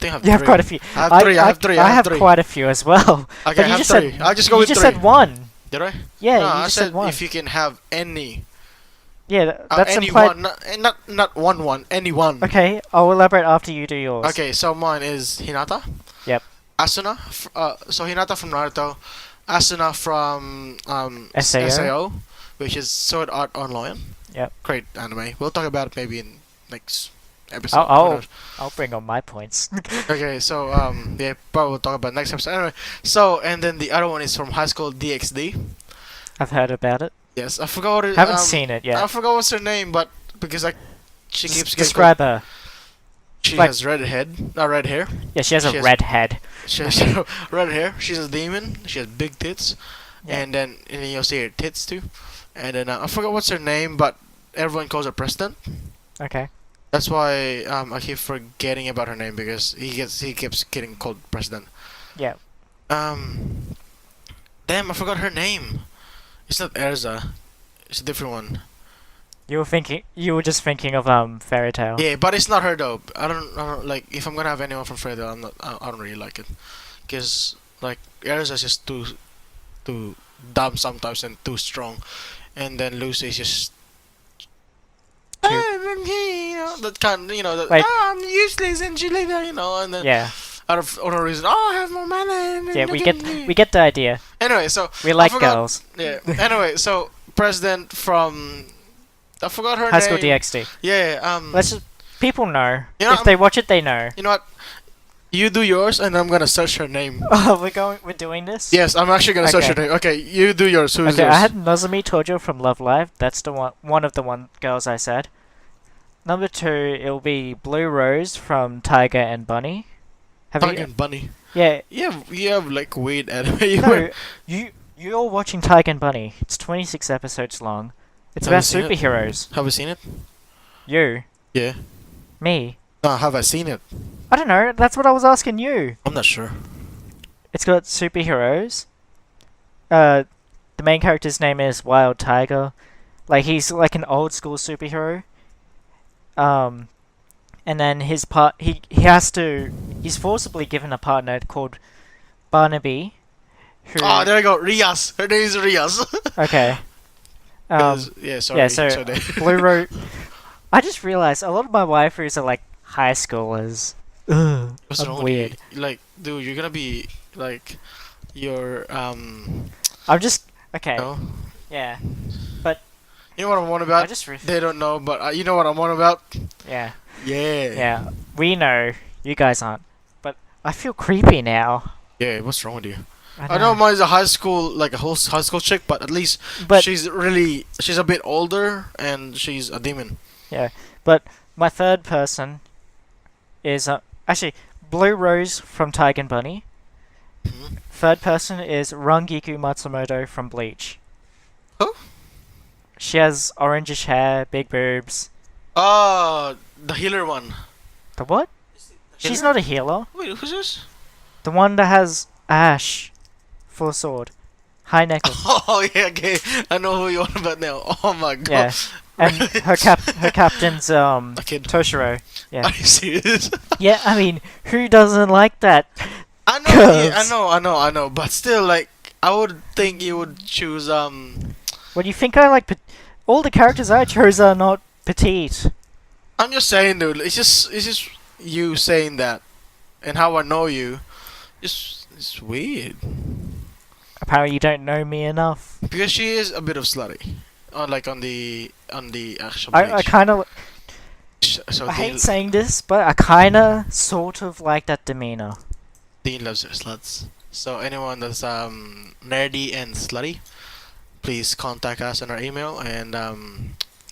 A: I have
B: You have
A: three.
B: quite a few.
A: I have three. I have three.
B: I have
A: three.
B: quite a few as well.
A: Okay,
B: But
A: I
B: you
A: have
B: just
A: three.
B: said
A: I'll just go
B: you
A: with
B: just
A: three.
B: said one.
A: Did I?
B: Yeah,
A: No,
B: you
A: I
B: just
A: said
B: said one.
A: if you can have any.
B: Yeah, that's
A: any
B: implied.
A: one, not one, any one.
B: Okay, I'll elaborate after you do yours.
A: Okay, so mine is Hinata.
B: Yep.
A: Asuna. So Hinata from Naruto, Asuna from
B: SAO.
A: which is Sword Art Online.
B: Yep.
A: Great anime. We'll talk about it maybe in next episode.
B: I'll bring on my points.
A: Okay, so yeah, probably we'll talk about next episode. Anyway, so and then the other one is from High School DxD.
B: I've heard about it.
A: Yes, I forgot what it.
B: Haven't seen it yet.
A: I forgot what's her name, but because she keeps getting.
B: Describe her.
A: She
B: Like-
A: has red head, not red hair.
B: Yeah, she has a
A: She has-
B: red head.
A: She has red hair. She's a demon. She has big tits,
B: Yeah.
A: and then you'll see her tits too. And then I forgot what's her name, but everyone calls her President.
B: Okay.
A: That's why I keep forgetting about her name because he keeps getting called President.
B: Yeah.
A: Um, damn, I forgot her name. It's not Erza. It's a different one.
B: You were just thinking of Fairy Tail.
A: Yeah, but it's not her though. I don't like if I'm gonna have anyone from Fairy Tail. I don't really like it, cause like Erza's just too dumb sometimes and too strong, and then Lucy is just.
B: Too-
A: That kind, that
B: Like-
A: I'm useless and she like that, and then
B: Yeah.
A: out of no reason, I have more money.
B: Yeah,
A: look
B: we
A: at
B: get
A: me.
B: we get the idea.
A: Anyway, so
B: We
A: I
B: like
A: forgot-
B: girls.
A: Yeah. Anyway, so President from I forgot her
B: High
A: name.
B: School DxD.
A: Yeah.
B: Let's just people know.
A: You know,
B: If they watch it, they know.
A: You know what? You do yours, and I'm gonna search her name.
B: Oh, we're doing this.
A: Yes, I'm actually gonna search her
B: Okay.
A: name. Okay, you do yours. Who's
B: Okay,
A: yours?
B: I had Nozomi Tojo from Love Live. That's the one of the girls I said. Number 2, it'll be Blue Rose from Tiger and Bunny. Have you?
A: Fucking Bunny.
B: Yeah.
A: You have like weird anime.
B: No, you're watching Tiger and Bunny. It's 26 episodes long. It's
A: Have you
B: about
A: seen it?
B: superheroes.
A: Have you seen it?
B: You,
A: Yeah.
B: me.
A: No, have I seen it?
B: I don't know. That's what I was asking you.
A: I'm not sure.
B: It's got superheroes. The main character's name is Wild Tiger. Like he's like an old school superhero. And then his he's forcibly given a partner called Barnaby. Who?
A: Oh, there you go. Rias. Her name is Rias.
B: Okay.
A: Yeah, sorry.
B: Yeah, so
A: sorry.
B: Blue Rose. I just realized a lot of my waifus are like high schoolers. Ugh,
A: What's
B: I'm
A: wrong with
B: weird.
A: you? Like, dude, you're gonna be like, your
B: I'm just okay.
A: You know,
B: Yeah.
A: you know what I'm on
B: I
A: about.
B: just
A: They don't know, but you know what I'm on about.
B: yeah.
A: Yeah.
B: Yeah. We know. You guys aren't. But I feel creepy now.
A: Yeah. What's wrong with you?
B: I
A: I know mine's a high school, like a whole high school chick, but at least
B: But
A: she's a bit older and she's a demon.
B: But my third person is actually Blue Rose from Tiger and Bunny.
A: Mhm.
B: Third person is Rangiku Matsumoto from Bleach.
A: Who?
B: She has orangish hair, big boobs.
A: Oh, the healer one.
B: The what? She's not a healer.
A: Wait, who's this?
B: The one that has Ash full sword. High necklace.
A: Oh yeah, okay. I know who you're on about now. Oh my god.
B: Yeah. And her captain's
A: kid.
B: Toshiro. Yeah.
A: Are you serious?
B: Yeah, I mean, who doesn't like that?
A: I know, yeah,
B: Cuz-
A: I know, but still, like, I would think you would choose
B: What do you think I like? All the characters I chose are not petite.
A: I'm just saying, dude. It's just you saying that, and how I know you. It's weird
B: Apparently, you don't know me enough.
A: because she is a bit of slutty, on the actual
B: I
A: page.
B: kind of.
A: So
B: I
A: Dean,
B: hate saying this, but I kind of, sort of like that demeanor.
A: Dean loves her sluts. So anyone that's nerdy and slutty, please contact us on our email and
B: I
A: Dean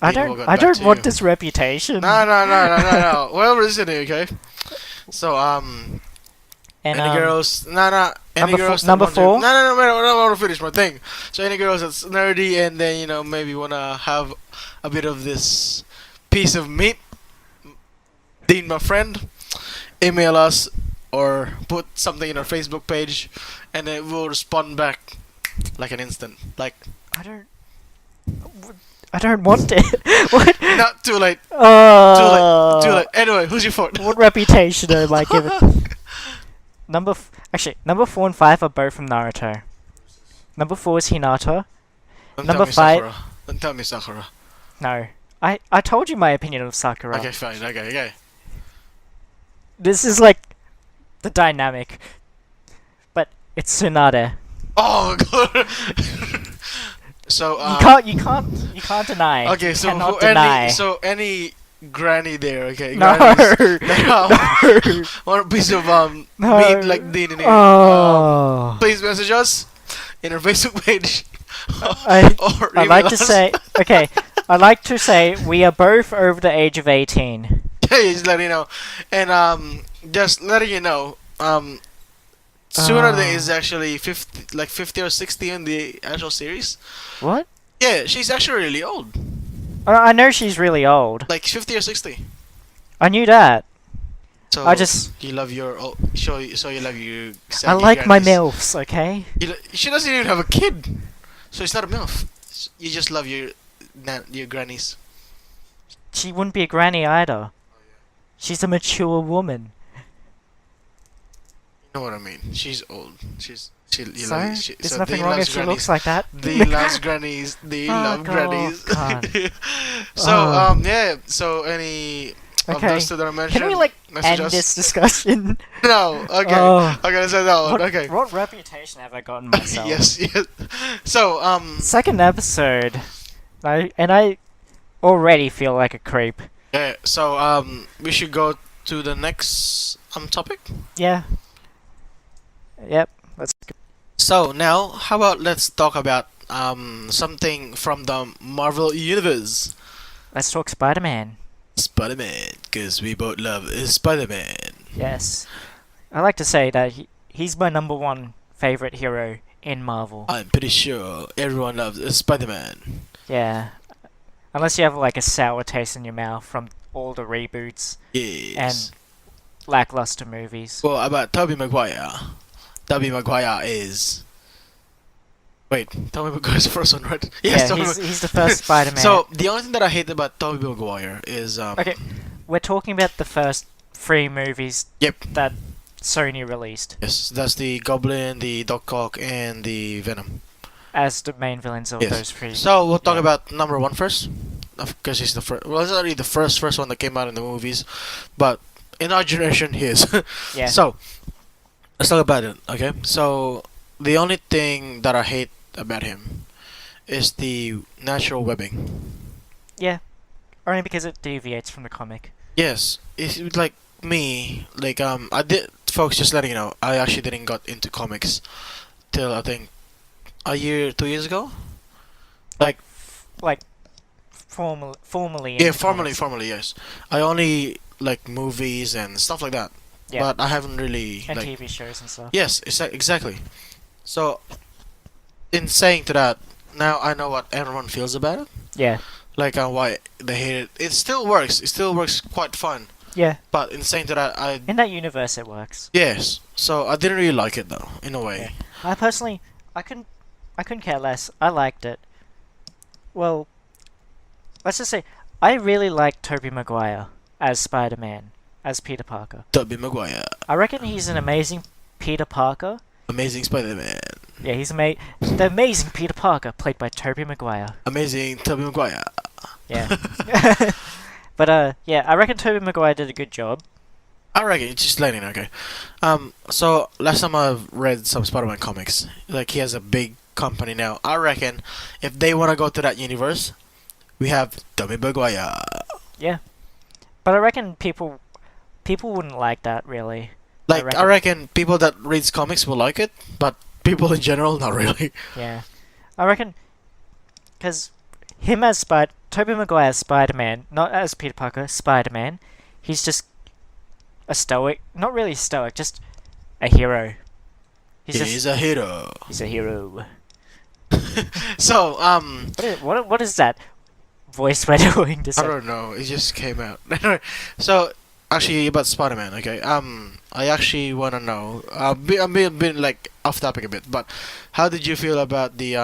A: will
B: don't.
A: get
B: I
A: back
B: don't
A: to
B: want
A: you.
B: this reputation.
A: No. Well, listening, okay. So
B: And
A: any girls? No. Any
B: number
A: girls?
B: four- number
A: that want to-
B: four?
A: No. I don't want to finish my thing. So any girls that's nerdy and then maybe wanna have a bit of this piece of meat, Dean, my friend, email us or put something in our Facebook page, and then we'll respond back like an instant. Like
B: I don't. I don't want it. What?
A: not too late.
B: Oh.
A: Too late. Anyway, who's your fault?
B: What reputation am I given? Number 4 and 5 are both from Naruto. Number 4 is Hinata.
A: Don't
B: number
A: tell me
B: 5
A: Sakura. Don't tell me Sakura.
B: No. I told you my opinion of Sakura.
A: Okay, fine. Okay.
B: This is like the dynamic. But it's Tsunade.
A: Oh god. So
B: You can't deny.
A: Okay, so
B: cannot deny.
A: any granny there, okay?
B: No.
A: Grannies that
B: No.
A: want a piece of
B: No.
A: meat like Dean in here.
B: Oh.
A: Please message us in our Facebook page.
B: I
A: or
B: I like
A: email
B: to
A: us.
B: say okay. I like to say we are both over the age of 18.
A: just letting you know, and just letting you know, Sooner is actually 50, like 50 or 60 in the actual series.
B: What?
A: Yeah, she's actually really old,
B: I know she's really old.
A: like 50 or 60.
B: I knew that.
A: So
B: I just
A: you love your so you love your
B: I
A: saggy
B: like my
A: grannies.
B: milfs, okay?
A: She doesn't even have a kid, so it's not a milf. You just love your grannies.
B: She wouldn't be a granny either. She's a mature woman.
A: You know what I mean? She's old. You
B: So
A: love
B: there's
A: so
B: nothing
A: they
B: wrong
A: loves
B: if she
A: grannies.
B: looks like that.
A: They loves grannies. They love
B: Fuck
A: grannies.
B: off, God.
A: So
B: Oh.
A: yeah. So any of
B: Okay.
A: those two that I mentioned,
B: Can we like
A: message
B: end
A: us.
B: this discussion?
A: No. Okay.
B: Oh.
A: Okay. So no.
B: What,
A: Okay.
B: what reputation have I gotten myself?
A: Yes. Yes. So
B: Second episode. I already feel like a creep.
A: yeah. So we should go to the next topic.
B: Yeah. Yep. Let's go.
A: So now, how about let's talk about something from the Marvel universe.
B: Let's talk Spider-Man.
A: Spider-Man, because we both love Spider-Man.
B: Yes. I like to say that he's my number one favorite hero in Marvel.
A: I'm pretty sure everyone loves Spider-Man.
B: Yeah. Unless you have like a sour taste in your mouth from all the reboots
A: Yes.
B: and lackluster movies.
A: Well, about Tobey Maguire. Tobey Maguire is. Wait, Tobey Maguire's the first one, right?
B: Yeah,
A: Tobey
B: he's the first Spider-Man.
A: So the only thing that I hate about Tobey Maguire is
B: Okay, we're talking about the first 3 movies
A: Yep.
B: that Sony released
A: Yes, that's the Goblin, the Doc Ock, and the Venom.
B: as the main villains of
A: Yes.
B: those 3.
A: So we'll talk
B: Yeah.
A: about number 1 first, because he's the first. Well, it's not really the first one that came out in the movies, but in our generation, he is.
B: Yeah.
A: So let's talk about it. Okay. So the only thing that I hate about him is the natural webbing.
B: Yeah. Only because it deviates from the comic.
A: Yes, it's like me. Like I did, folks. Just letting you know, I actually didn't got into comics till I think a year, 2 years ago. Like
B: Like, formally.
A: yeah,
B: into comics.
A: formally, yes. I only like movies and stuff like that.
B: Yeah.
A: But I haven't really
B: And
A: like.
B: TV shows and stuff.
A: Yes, exactly. So, in saying to that, now I know what everyone feels about it.
B: Yeah.
A: Like why they hate it. It still works. It still works quite fun.
B: Yeah.
A: But in saying to that,
B: In that universe, it works.
A: yes. So I didn't really like it though, in a way.
B: I personally, I couldn't care less. I liked it. Well, let's just say I really liked Tobey Maguire as Spider-Man, as Peter Parker.
A: Tobey Maguire,
B: I reckon he's an amazing Peter Parker.
A: Amazing Spider-Man,
B: Yeah, he's the amazing Peter Parker, played by Tobey Maguire.
A: amazing Tobey Maguire.
B: Yeah. But yeah, I reckon Tobey Maguire did a good job.
A: I reckon it's just letting okay. So last time I've read some Spider-Man comics, like he has a big company now. I reckon if they want to go to that universe, we have Tobey Maguire.
B: Yeah. But I reckon people wouldn't like that really.
A: Like I reckon people that reads comics will like it, but people in general not really.
B: Yeah. I reckon because him as Tobey Maguire as Spider-Man, not as Peter Parker, Spider-Man, he's just a stoic, not really stoic, just a hero.
A: He's a hero.
B: He's a hero.
A: So
B: What is that voice we're doing to
A: I
B: say?
A: don't know. It just came out. So actually about Spider-Man, okay. I actually want to know. I'm being like off topic a bit, but how did you feel about the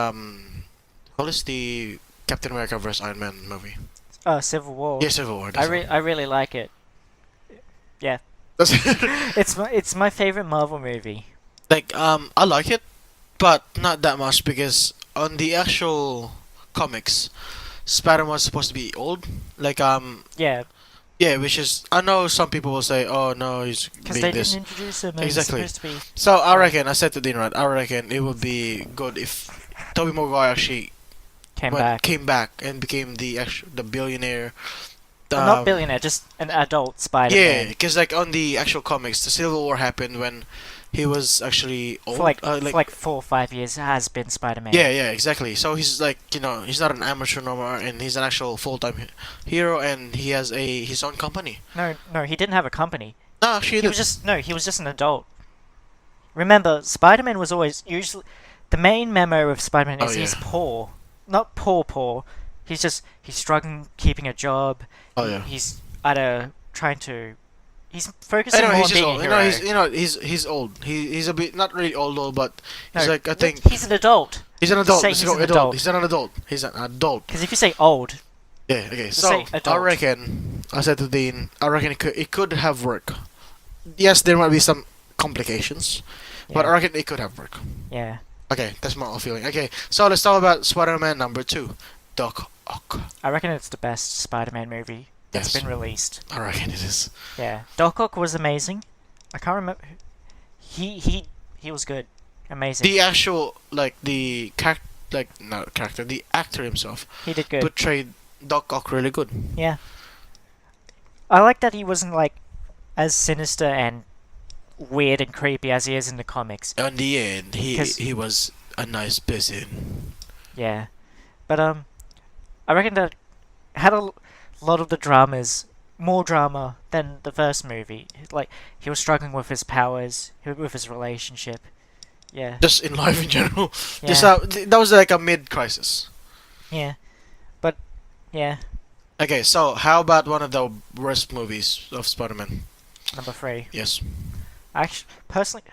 A: what is the Captain America vs Iron Man movie?
B: Civil War.
A: Yeah, Civil War.
B: I really like it. Yeah. It's my favorite Marvel movie.
A: Like I like it, but not that much because on the actual comics, Spider-Man was supposed to be old. Like
B: Yeah,
A: yeah, which is I know some people will say, oh no, he's
B: because
A: being
B: they
A: this.
B: didn't introduce him. And
A: Exactly.
B: It's supposed to be.
A: So I reckon I said to Dean, right? I reckon it would be good if Tobey Maguire actually came back and became the billionaire.
B: Not billionaire, just an adult
A: Yeah,
B: Spider-Man.
A: because like on the actual comics, the Civil War happened when he was actually old.
B: For like 4 or 5 years has been Spider-Man.
A: Yeah, exactly. So he's like, he's not an amateur no more, and he's an actual full-time hero, and he has his own company.
B: No, he didn't have a company.
A: No, actually,
B: He was just an adult. Remember, Spider-Man was always usually the main memo of Spider-Man is he's poor, not poor. He's struggling keeping a job.
A: Oh yeah.
B: He's trying to. He's focusing
A: Anyway,
B: more
A: he's
B: on
A: just
B: being
A: old.
B: a hero.
A: He's old. He's a bit not really old, but he's
B: No,
A: like I think
B: he's an adult.
A: he's an adult.
B: Say
A: Let's
B: he's
A: go
B: an adult.
A: He's an adult. He's an adult.
B: Because if you say old,
A: Yeah. Okay.
B: Just
A: So
B: say
A: I
B: adult.
A: reckon I said to Dean, I reckon it could have work. Yes, there might be some complications, but I
B: yeah,
A: reckon it could have work.
B: yeah.
A: Okay, that's my feeling. Okay, so let's talk about Spider-Man number 2, Doc Ock.
B: I reckon it's the best Spider-Man movie that's
A: Yes.
B: been released.
A: I reckon it is.
B: Yeah, Doc Ock was amazing. I can't remember. He was good, amazing.
A: The actual the character, the actor himself
B: He did good.
A: portrayed Doc Ock really good.
B: Yeah, I like that he wasn't like as sinister and weird and creepy as he is in the comics.
A: In the end,
B: Because-
A: he was a nice person.
B: Yeah, but I reckon that had a lot of the dramas, more drama than the first movie. Like he was struggling with his powers, with his relationship. Yeah,
A: Just in life in general.
B: yeah,
A: Just that was like a mid-crisis.
B: yeah. But yeah,
A: Okay, so how about one of the worst movies of Spider-Man?
B: number 3.
A: Yes.
B: Actually, personally,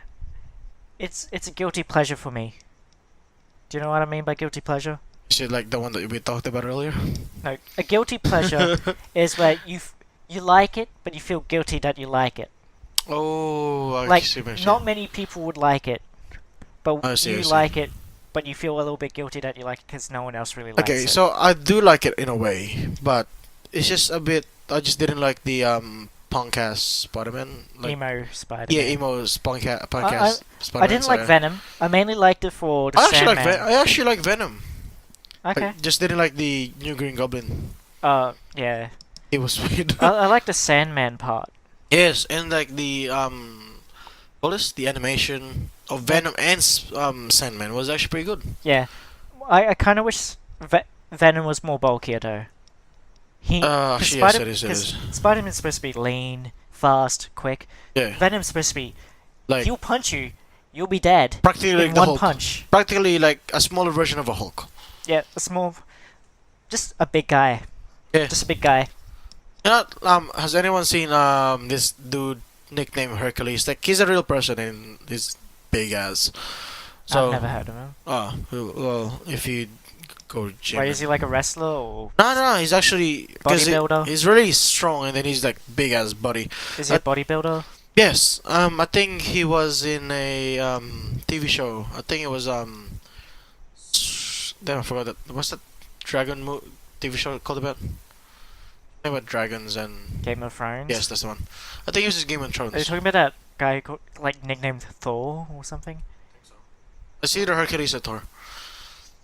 B: it's a guilty pleasure for me. Do you know what I mean by guilty pleasure?
A: Is it like the one that we talked about earlier?
B: No, a guilty pleasure is where you like it, but you feel guilty that you like it.
A: Oh, I
B: Like,
A: see what you're saying.
B: not many people would like it, but
A: I see, I
B: you
A: see.
B: like it, but you feel a little bit guilty that you like it because no one else really likes
A: Okay,
B: it.
A: so I do like it in a way, but it's just a bit. I just didn't like the punk ass Spider-Man. Like,
B: Emo Spider-Man.
A: yeah, emo's punk ass
B: I
A: Spider-Man.
B: didn't like Venom. I mainly liked it for the
A: I actually
B: Sandman.
A: I actually like Venom.
B: Okay.
A: I just didn't like the new Green Goblin.
B: Yeah.
A: It was weird.
B: I like the Sandman part.
A: Yes, and like the what is the animation of Venom and Sandman was actually pretty good.
B: Yeah. I kind of wish Venom was more bulkier though.
A: Actually, yes, it is.
B: Spider-Man's supposed to be lean, fast, quick.
A: Yeah,
B: Venom's supposed to be.
A: like
B: He'll punch you. You'll be dead
A: practically
B: in
A: like the
B: one
A: Hulk.
B: punch.
A: Practically like a smaller version of a Hulk.
B: Yeah, a small. Just a big guy.
A: Yeah.
B: Just a big guy.
A: You know, has anyone seen this dude nicknamed Hercules? Like he's a real person and he's big ass. So
B: I've never heard of him.
A: well, if you go gym.
B: Why is he like a wrestler or
A: No, he's actually because
B: bodybuilder?
A: he's really strong and then he's like big ass body.
B: Is he a bodybuilder?
A: Yes, I think he was in a TV show. I think it was damn, I forgot that. What's that TV show called about? About dragons and
B: Game of Thrones?
A: yes, that's the one. I think it was just Game of Thrones.
B: Are you talking about that guy called, like nicknamed Thor or something?
A: It's either Hercules or Thor.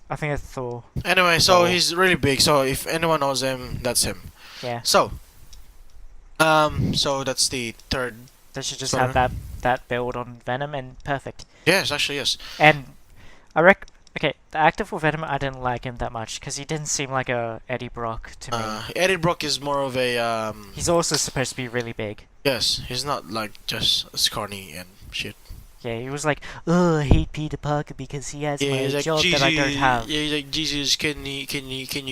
B: I think it's Thor.
A: Anyway, so
B: Thor.
A: he's really big. So if anyone knows him, that's him.
B: Yeah.
A: So, so that's the third.
B: They should just
A: Sorry.
B: have that build on Venom and perfect.
A: Yes, actually, yes.
B: And okay, the actor for Venom, I didn't like him that much because he didn't seem like a Eddie Brock to me.
A: Eddie Brock is more of a
B: He's also supposed to be really big.
A: yes, he's not like just scrawny and shit.
B: Yeah, he was like, oh, I hate Peter Parker because he has
A: Yeah,
B: my
A: he's like
B: job
A: Jesus.
B: that I don't have.
A: Yeah, he's like Jesus. Can you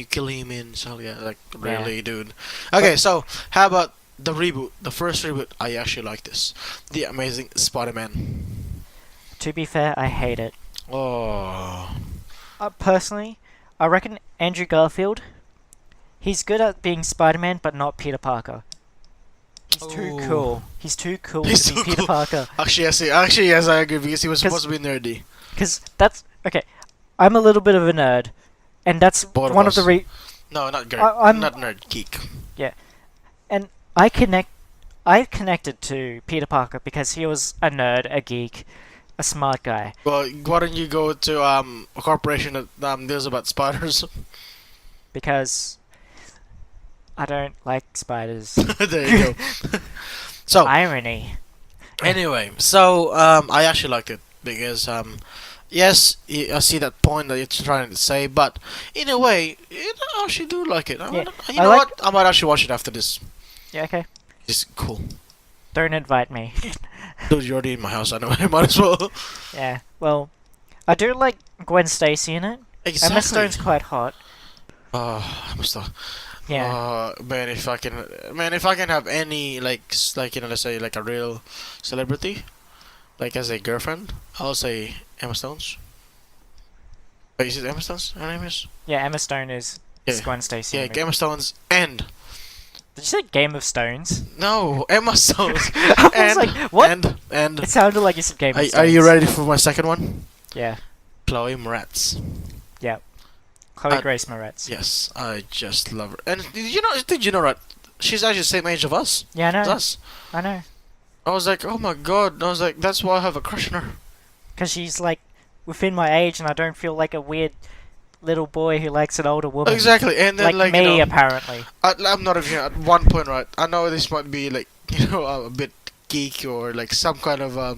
A: kill him? And so yeah, like
B: Yeah.
A: really, dude. Okay, so how about the reboot? The first reboot, I actually like this. The Amazing Spider-Man.
B: To be fair, I hate it.
A: Oh,
B: Personally, I reckon Andrew Garfield, he's good at being Spider-Man, but not Peter Parker. He's too
A: Oh.
B: cool. He's too cool
A: He's
B: to be
A: too
B: Peter
A: cool.
B: Parker.
A: actually, I see. Actually, yes, I agree because he was
B: 'Cause-
A: supposed to be nerdy.
B: Because that's... Okay, I'm a little bit of a nerd. And that's
A: Both of
B: one of
A: us.
B: the
A: No, not nerd.
B: I'm-
A: Not nerd. Geek.
B: And I connected to Peter Parker because he was a nerd, a geek, a smart guy.
A: Well, why don't you go to a corporation that deals about spiders?
B: Because I don't like spiders.
A: There you go. So
B: Irony.
A: Anyway, so I actually liked it because yes, I see that point that you're trying to say, but in a way, I actually do like it.
B: Yeah,
A: You
B: I
A: know
B: like.
A: what? I might actually watch it after this.
B: Yeah, okay.
A: It's cool.
B: Don't invite me.
A: Dude, you're already in my house. I know. I might as well.
B: Yeah. Well, I do like Gwen Stacy in it. Emma Stone's quite hot.
A: Oh, I'm still.
B: Yeah.
A: Man, if I can have any like let's say like a real celebrity, like as a girlfriend, I'll say Emma Stone's. Wait, is it Emma Stone's? Her name is.
B: Yeah, Emma Stone is
A: Yeah,
B: Gwen Stacy.
A: yeah,
B: in it.
A: Emma Stone's and
B: Did you say Game of Stones?
A: no Emma Stone's
B: I was
A: and
B: like, what?
A: and.
B: It sounded like you said Game of Stones.
A: Are you ready for my second one?
B: Yeah.
A: Chloe Moretz.
B: Chloe
A: Uh,
B: Grace Moretz.
A: Yes, I just love her. And did you know that she's actually the same age of us?
B: Yeah, I
A: As
B: know.
A: us.
B: I know.
A: I was like, oh my god. I was like, that's why I have a crush on her.
B: Because she's like within my age, and I don't feel like a weird little boy who likes an older woman.
A: Exactly, and then
B: Like me, apparently.
A: I'm not even at one point, right? I know this might be like a bit geek or like some kind of I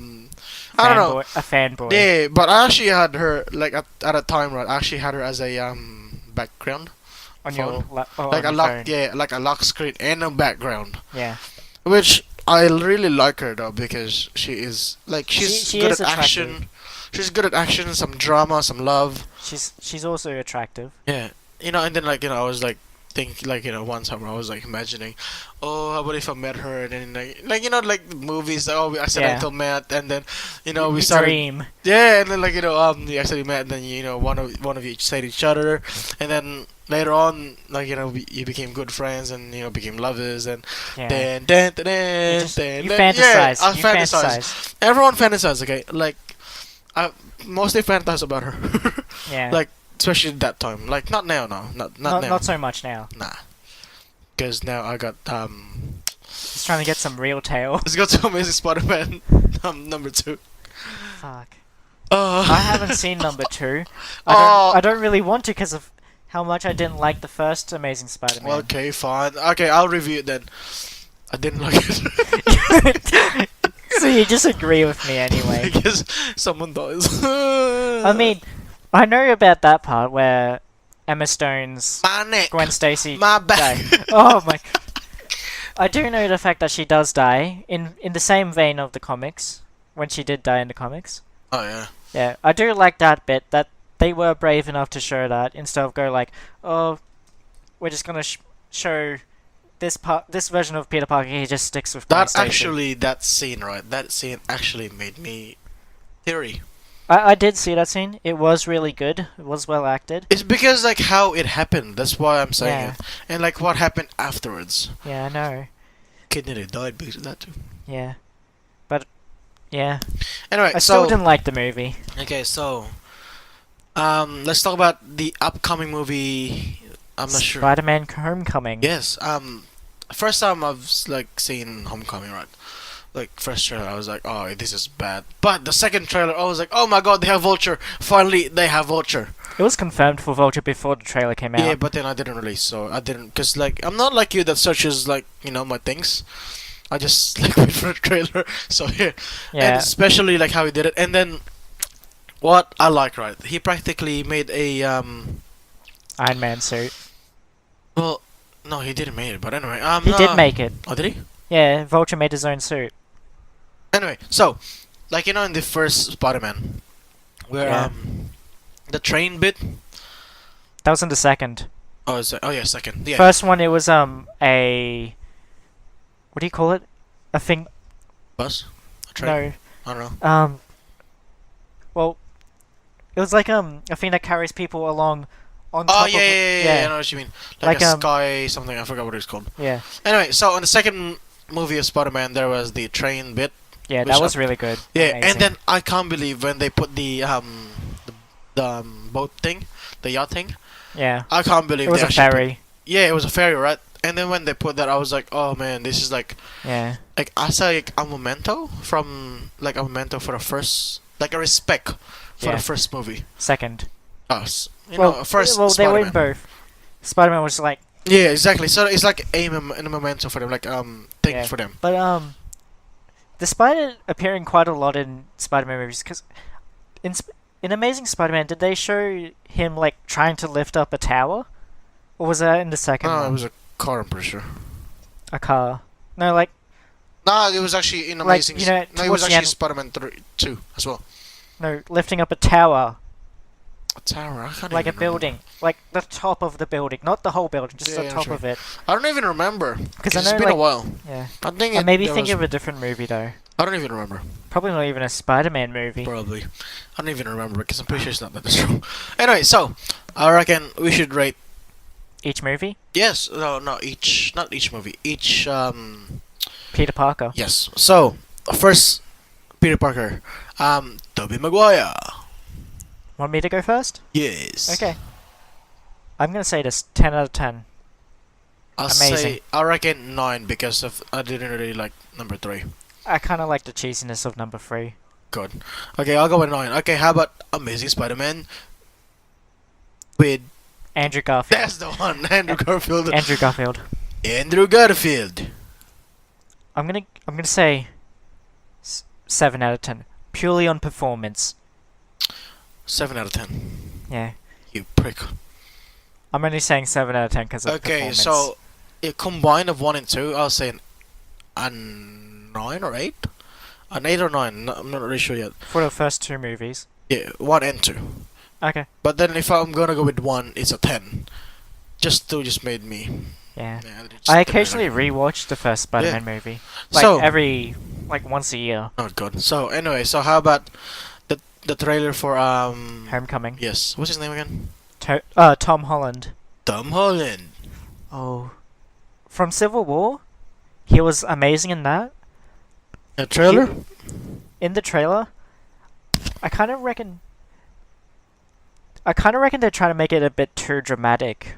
A: don't know.
B: A fanboy.
A: Yeah, but I actually had her like at a time, right? I actually had her as a background,
B: On
A: phone.
B: your
A: like
B: on
A: a
B: your
A: lock,
B: phone.
A: yeah, like a lock screen and a background.
B: Yeah.
A: Which I really like her though because she is like she's
B: She
A: good
B: is
A: at action. She's good at action, some drama, some love.
B: She's also attractive.
A: Yeah, and then I was like think like one time I was like imagining, oh, how about if I met her and then like the movies, oh, we accidental met and then we started,
B: Dream.
A: yeah, and then we actually met and then one of you said each other and then later on you became good friends and became lovers and
B: Yeah.
A: then
B: You fantasize.
A: I
B: You
A: fantasize.
B: fantasize.
A: Everyone fantasizes, okay? Like I mostly fantasize about her.
B: Yeah.
A: Like especially that time. Like not now, no, not now.
B: Not so much now.
A: Nah, because now I got
B: Just trying to get some real tail.
A: Let's go to Amazing Spider-Man number 2.
B: Fuck.
A: Uh,
B: I haven't seen number 2.
A: Oh.
B: I don't really want to because of how much I didn't like the first Amazing Spider-Man.
A: Okay, fine. Okay, I'll review it then. I didn't like it.
B: So you just agree with me anyway.
A: Because someone dies.
B: I mean, I know about that part where Emma Stone's
A: my neck,
B: Gwen Stacy
A: my back.
B: died. Oh my. I do know the fact that she does die in the same vein of the comics when she did die in the comics.
A: Oh yeah.
B: Yeah, I do like that bit that they were brave enough to show that instead of go like, oh, we're just gonna show this version of Peter Parker. He just sticks with Gwen Stacy.
A: That scene, right? That scene actually made me teary.
B: I did see that scene. It was really good. It was well acted.
A: It's because like how it happened. That's why I'm saying
B: Yeah.
A: it. And like what happened afterwards.
B: Yeah, I know.
A: Kid nearly died because of that too.
B: Yeah, but yeah,
A: Anyway,
B: I still didn't like the movie.
A: okay, so let's talk about the upcoming movie. I'm not sure.
B: Spider-Man Homecoming.
A: Yes. First time I've like seen Homecoming, right? Like first trailer, I was like, oh, this is bad. But the second trailer, I was like, oh my god, they have Vulture. Finally, they have Vulture.
B: It was confirmed for Vulture before the trailer came out.
A: Yeah, but then I didn't release, so I didn't, cause like I'm not like you that searches like my things. I just like wait for a trailer. So yeah, and
B: Yeah.
A: especially like how he did it, and then what I like, right? He practically made a
B: Iron Man suit.
A: Well, no, he didn't make it, but anyway,
B: He did make it.
A: Oh, did he?
B: Yeah, Vulture made his own suit.
A: Anyway, so like in the first Spider-Man, where
B: Yeah.
A: the train bit.
B: That was in the second.
A: Oh, yeah, second. Yeah.
B: First one, it was a what do you call it? A thing?
A: Bus. A train.
B: No.
A: I don't know.
B: Well, it was like a thing that carries people along on
A: Oh
B: top
A: yeah,
B: of
A: yeah, I know what you mean. Like
B: Like,
A: a sky something. I forgot what it's called.
B: yeah.
A: Anyway, so in the second movie of Spider-Man, there was the train bit.
B: Yeah,
A: Which
B: that was really good.
A: Yeah,
B: Amazing.
A: and then I can't believe when they put the boat thing, the yacht thing.
B: Yeah.
A: I can't believe
B: It was
A: they
B: a
A: actually
B: ferry.
A: yeah, it was a ferry, right? And then when they put that, I was like, oh man, this is like
B: Yeah.
A: I say like a memento from like a memento for the first, like a respect for
B: Yeah.
A: the first movie.
B: Second.
A: Us, first.
B: Well, they were in
A: Spider-Man.
B: both. Spider-Man was like,
A: Yeah, exactly. So it's like a memento for them, like thing
B: Yeah.
A: for them.
B: but despite it appearing quite a lot in Spider-Man movies, because in Amazing Spider-Man, did they show him like trying to lift up a tower, or was that in the second
A: No,
B: one?
A: it was a car. I'm pretty sure.
B: A car. No, like
A: No, it was actually in
B: Like,
A: Amazing.
B: you know,
A: No, it was
B: towards the
A: actually
B: end-
A: Spider-Man 2 as well.
B: no, lifting up a tower,
A: A tower. I can't
B: like a
A: even
B: building, like the top of the building, not the whole building, just
A: Yeah,
B: the
A: yeah,
B: top
A: sure.
B: of it.
A: I don't even remember.
B: Because I
A: It's
B: know,
A: been a
B: like,
A: while.
B: yeah.
A: I think
B: I maybe
A: there
B: think
A: was-
B: of a different movie though.
A: I don't even remember.
B: Probably not even a Spider-Man movie.
A: Probably. I don't even remember because I'm pretty sure it's not that strong. Anyway, so I reckon we should rate.
B: Each movie,
A: Yes. No. No. Not each movie. Each.
B: Peter Parker.
A: Yes. So first, Peter Parker. Tobey Maguire.
B: Want me to go first?
A: Yes.
B: Okay. I'm gonna say this 10 out of 10.
A: I'll
B: Amazing.
A: say I reckon 9 because I didn't really like number 3.
B: I kind of like the cheesiness of number 3.
A: Good. Okay, I'll go with 9. Okay, how about Amazing Spider-Man with
B: Andrew Garfield.
A: that's the one, Andrew Garfield.
B: Andrew Garfield.
A: Andrew Garfield.
B: I'm gonna say 7 out of 10, purely on performance.
A: 7 out of 10.
B: Yeah.
A: You prick.
B: I'm only saying 7 out of 10 because of
A: Okay,
B: performance.
A: so a combined of 1 and 2, I'll say a 9 or 8? An 8 or 9, I'm not really sure yet.
B: For the first 2 movies.
A: Yeah, 1 and 2.
B: Okay.
A: But then if I'm gonna go with 1, it's a 10. Just made me.
B: Yeah.
A: Yeah, it just
B: I
A: didn't
B: occasionally
A: like-
B: rewatch the first Spider-Man movie. Like
A: So-
B: like once a year.
A: Oh god. So anyway, so how about the trailer for
B: Homecoming.
A: yes, what's his name again?
B: Tom Holland.
A: Tom Holland.
B: Oh. From Civil War, he was amazing in that.
A: The trailer?
B: In the trailer, I kind of reckon they're trying to make it a bit too dramatic.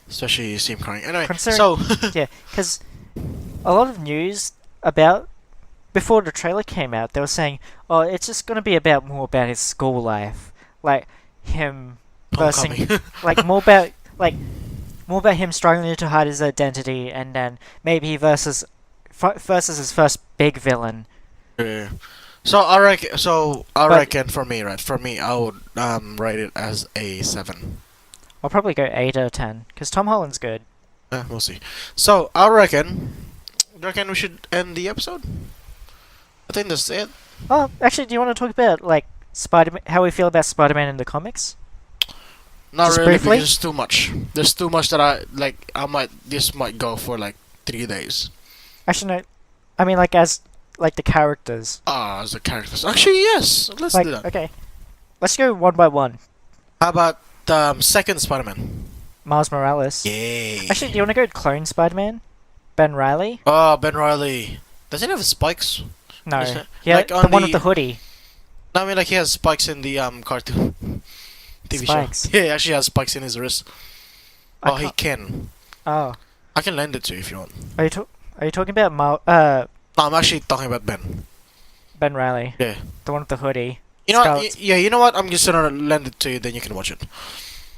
A: Especially you see him crying. Anyway,
B: Considering-
A: so
B: Yeah, because a lot of news about before the trailer came out, they were saying, "Oh, it's just gonna be more about his school life, like him versing,
A: Homecoming.
B: like more about him struggling to hide his identity, and then maybe he versus his first big villain."
A: Yeah. So I reckon.
B: But-
A: reckon for me, right? For me, I would rate it as a 7.
B: I'll probably go 8 out of 10 because Tom Holland's good.
A: We'll see. So I reckon. Do you reckon we should end the episode? I think that's it.
B: Oh, actually, do you want to talk about like Spider-Man? How we feel about Spider-Man in the comics?
A: Not
B: Just
A: really,
B: briefly?
A: because it's too much. There's too much that I like. This might go for like 3 days.
B: Actually, no. I mean, like as like the characters.
A: As the characters. Actually, yes. Let's
B: Like
A: do that.
B: okay, let's go one by one.
A: How about the second Spider-Man?
B: Miles Morales.
A: Yay.
B: Actually, do you want to go clone Spider-Man? Ben Riley?
A: Oh, Ben Riley. Does he have spikes?
B: No.
A: Is it-
B: Yeah,
A: like
B: the
A: on
B: one with
A: the-
B: the hoodie.
A: No, I mean like he has spikes in the cartoon TV
B: Spikes.
A: show. Yeah, he actually has spikes in his wrist.
B: I
A: Oh, he
B: can't-
A: can.
B: Oh,
A: I can lend it to you if you want.
B: are you talking about
A: No, I'm actually talking about Ben.
B: Ben Riley?
A: Yeah.
B: The one with the hoodie.
A: You know,
B: Scarlet.
A: yeah. You know what? I'm just gonna lend it to you, then you can watch it.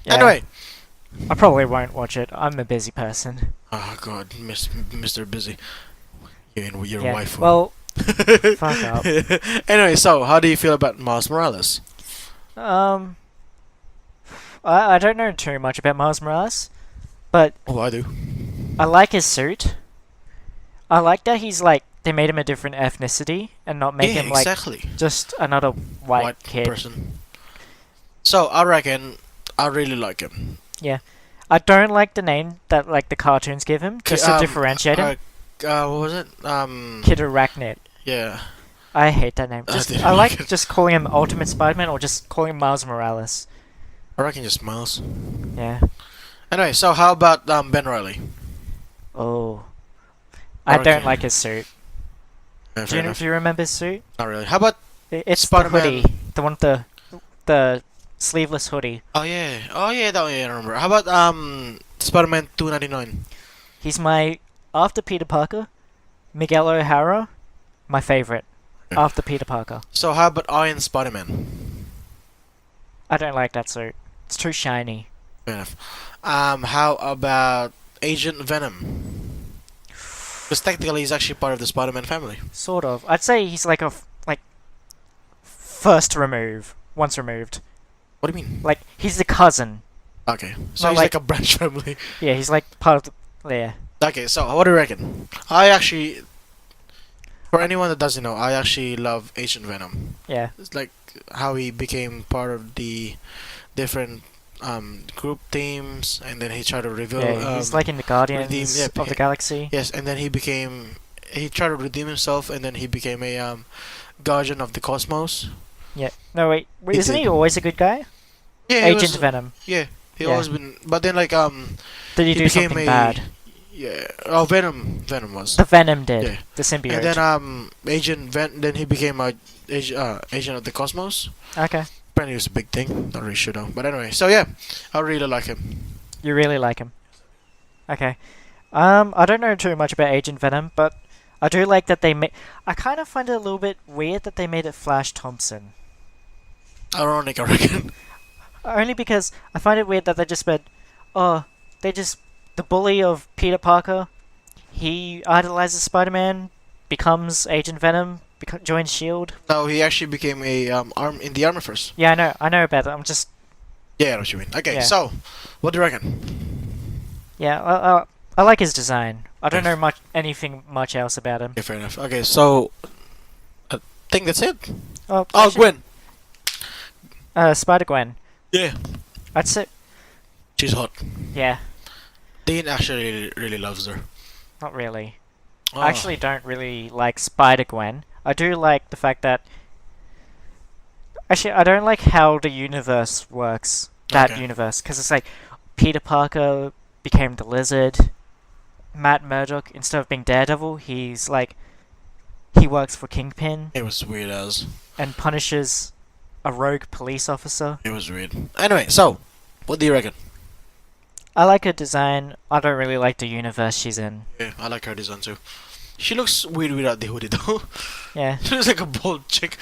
B: Yeah.
A: Anyway.
B: I probably won't watch it. I'm a busy person.
A: Oh God, Mr. Busy. You and your
B: Yeah.
A: wife.
B: Well, fuck up.
A: Anyway, so how do you feel about Miles Morales?
B: I don't know too much about Miles Morales, but
A: Oh, I do.
B: I like his suit. I like that he's like they made him a different ethnicity and not make
A: Yeah,
B: him like
A: exactly.
B: just another white kid.
A: person. So I reckon I really like him.
B: I don't like the name that like the cartoons give him just to differentiate him.
A: What was it?
B: Kid Arachnid.
A: Yeah.
B: I hate that name.
A: I
B: Just
A: didn't
B: I
A: like
B: like
A: it.
B: just calling him Ultimate Spider-Man or just calling him Miles Morales.
A: I reckon just Miles.
B: Yeah.
A: Anyway, so how about Ben Riley?
B: Oh. I
A: Okay.
B: don't like his suit.
A: Yeah,
B: Do
A: fair
B: you,
A: enough.
B: do you remember his suit?
A: Not really. How about?
B: It's
A: Spider-Man.
B: the hoodie. The one with the sleeveless hoodie.
A: Oh yeah. That one, yeah, I remember. How about Spider-Man 299?
B: He's my after Peter Parker, Miguel O'Hara, my favorite.
A: Yeah.
B: After Peter Parker.
A: So how about Iron Spider-Man?
B: I don't like that suit. It's too shiny.
A: Fair enough. How about Agent Venom? Because technically, he's actually part of the Spider-Man family.
B: Sort of. I'd say he's like first once removed.
A: What do you mean?
B: Like he's the cousin.
A: Okay, so
B: Not
A: he's
B: like-
A: like a branch family.
B: Yeah, he's like part of the. Yeah.
A: Okay, so what do you reckon? I actually, for anyone that doesn't know, I actually love Agent Venom.
B: Yeah.
A: It's like how he became part of the different group teams, and then he tried to reveal.
B: Yeah, he's like in the Guardians
A: redeem- yeah,
B: of the Galaxy.
A: Yes, and then he tried to redeem himself, and then he became a guardian of the cosmos.
B: Yeah. No, wait.
A: He
B: Isn't he
A: did.
B: always a good guy?
A: Yeah, he
B: Agent
A: was,
B: Venom.
A: Yeah, he
B: Yeah.
A: always been. But then
B: Did he
A: he
B: do
A: became
B: something
A: a
B: bad?
A: yeah. Oh, Venom was.
B: The Venom did.
A: Yeah.
B: The symbiote.
A: And then then he became a agent of the cosmos.
B: Okay.
A: Apparently, it was a big thing. Not really sure though. But anyway, so yeah, I really like him.
B: You really like him. Okay. I don't know too much about Agent Venom, but I do like that they made. I kind of find it a little bit weird that they made it Flash Thompson.
A: Ironic, I reckon.
B: Only because I find it weird that they just said, oh, the bully of Peter Parker, he idolizes Spider-Man, becomes Agent Venom, joins Shield.
A: No, he actually became a in the armor first.
B: Yeah, I know about that. I'm just
A: Yeah, I know what you mean. Okay,
B: Yeah.
A: so what do you reckon?
B: yeah. I like his design. I don't
A: Yes.
B: know anything much else about him.
A: Okay, fair enough. Okay, so I think that's it.
B: Oh,
A: Oh,
B: actually,
A: Gwen.
B: Spider-Gwen.
A: Yeah,
B: I'd say
A: she's hot.
B: yeah.
A: Dean actually really loves her.
B: Not really.
A: Oh.
B: I actually don't really like Spider-Gwen. I do like the fact that. Actually, I don't like how the universe works. That
A: Okay.
B: universe. Because it's like Peter Parker became the Lizard. Matt Murdock, instead of being Daredevil, he's like. He works for Kingpin
A: It was weird as.
B: and punishes a rogue police officer.
A: It was weird. Anyway, so what do you reckon?
B: I like her design. I don't really like the universe she's in.
A: Yeah, I like her design too. She looks weird without the hoodie though.
B: Yeah,
A: She looks like a bald chick.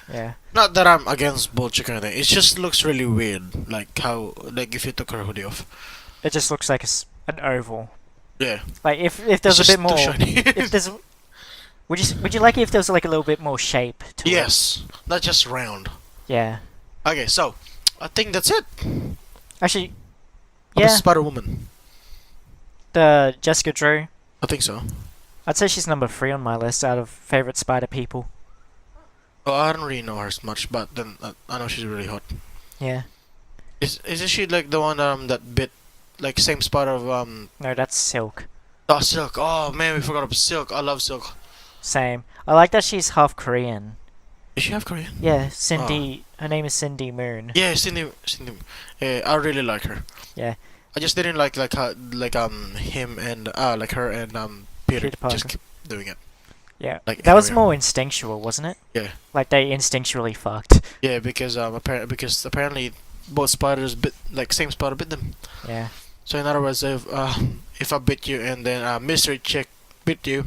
B: yeah.
A: Not that I'm against bald chick or anything. It just looks really weird. Like if you took her hoodie off.
B: It just looks like an oval.
A: Yeah.
B: Like if there's
A: It's
B: a bit
A: just
B: more.
A: too shiny.
B: If there's, would you like it if there was like a little bit more shape to it?
A: Yes, not just round.
B: Yeah.
A: Okay, so I think that's it.
B: Actually,
A: What
B: yeah.
A: about Spider Woman?
B: The Jessica Drew.
A: I think so.
B: I'd say she's number 3 on my list out of favorite Spider people.
A: Oh, I don't really know her as much, but then I know she's really hot.
B: Yeah.
A: Isn't she like the one that bit like same spot of
B: No, that's Silk.
A: oh Silk? Oh man, we forgot about Silk. I love Silk.
B: Same. I like that she's half Korean.
A: Does she have Korean?
B: Yeah, Cindy. Her name is Cindy Moon.
A: Yeah, Cindy. Yeah, I really like her.
B: Yeah.
A: I just didn't like how him and like her and Peter
B: Peter Parker.
A: just keep doing it.
B: Yeah.
A: Like
B: That was
A: everywhere.
B: more instinctual, wasn't it?
A: Yeah.
B: Like they instinctually fucked.
A: Yeah, because apparently both spiders bit like same spider bit them.
B: Yeah.
A: So in other words, if I bit you and then a mystery chick bit you,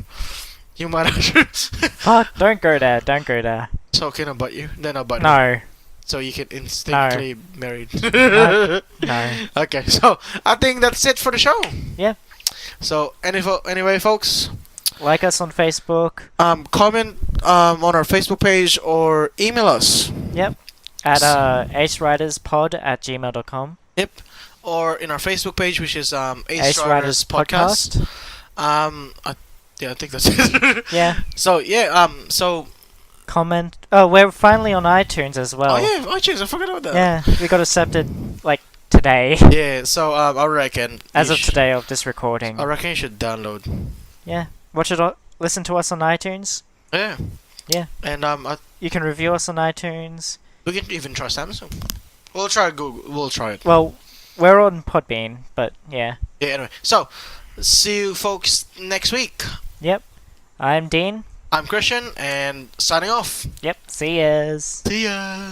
A: you might actually.
B: Fuck! Don't go there. Don't go there.
A: So can I bite you? Then I'll bite you.
B: No.
A: So you can instinctively married.
B: No.
A: Okay, so I think that's it for the show.
B: Yeah.
A: So anyway, folks,
B: Like us on Facebook.
A: comment on our Facebook page or email us.
B: Yep. At aceriderspod@gmail.com.
A: Yep. Or in our Facebook page, which is
B: Ace Riders Podcast.
A: I think that's it.
B: Yeah.
A: So yeah, so
B: Comment. Oh, we're finally on iTunes as well.
A: oh yeah, iTunes. I forgot about that.
B: Yeah, we got accepted like today.
A: Yeah. So I reckon
B: As
A: you
B: of today of this recording.
A: I reckon you should download.
B: Yeah. Listen to us on iTunes.
A: Yeah.
B: Yeah.
A: And
B: You can review us on iTunes.
A: we can even try Samsung. We'll try Google. We'll try it.
B: Well, we're on Podbean, but yeah.
A: Yeah. Anyway, so see you folks next week.
B: Yep. I'm Dean.
A: I'm Christian and signing off.
B: Yep. See yas.
A: See ya.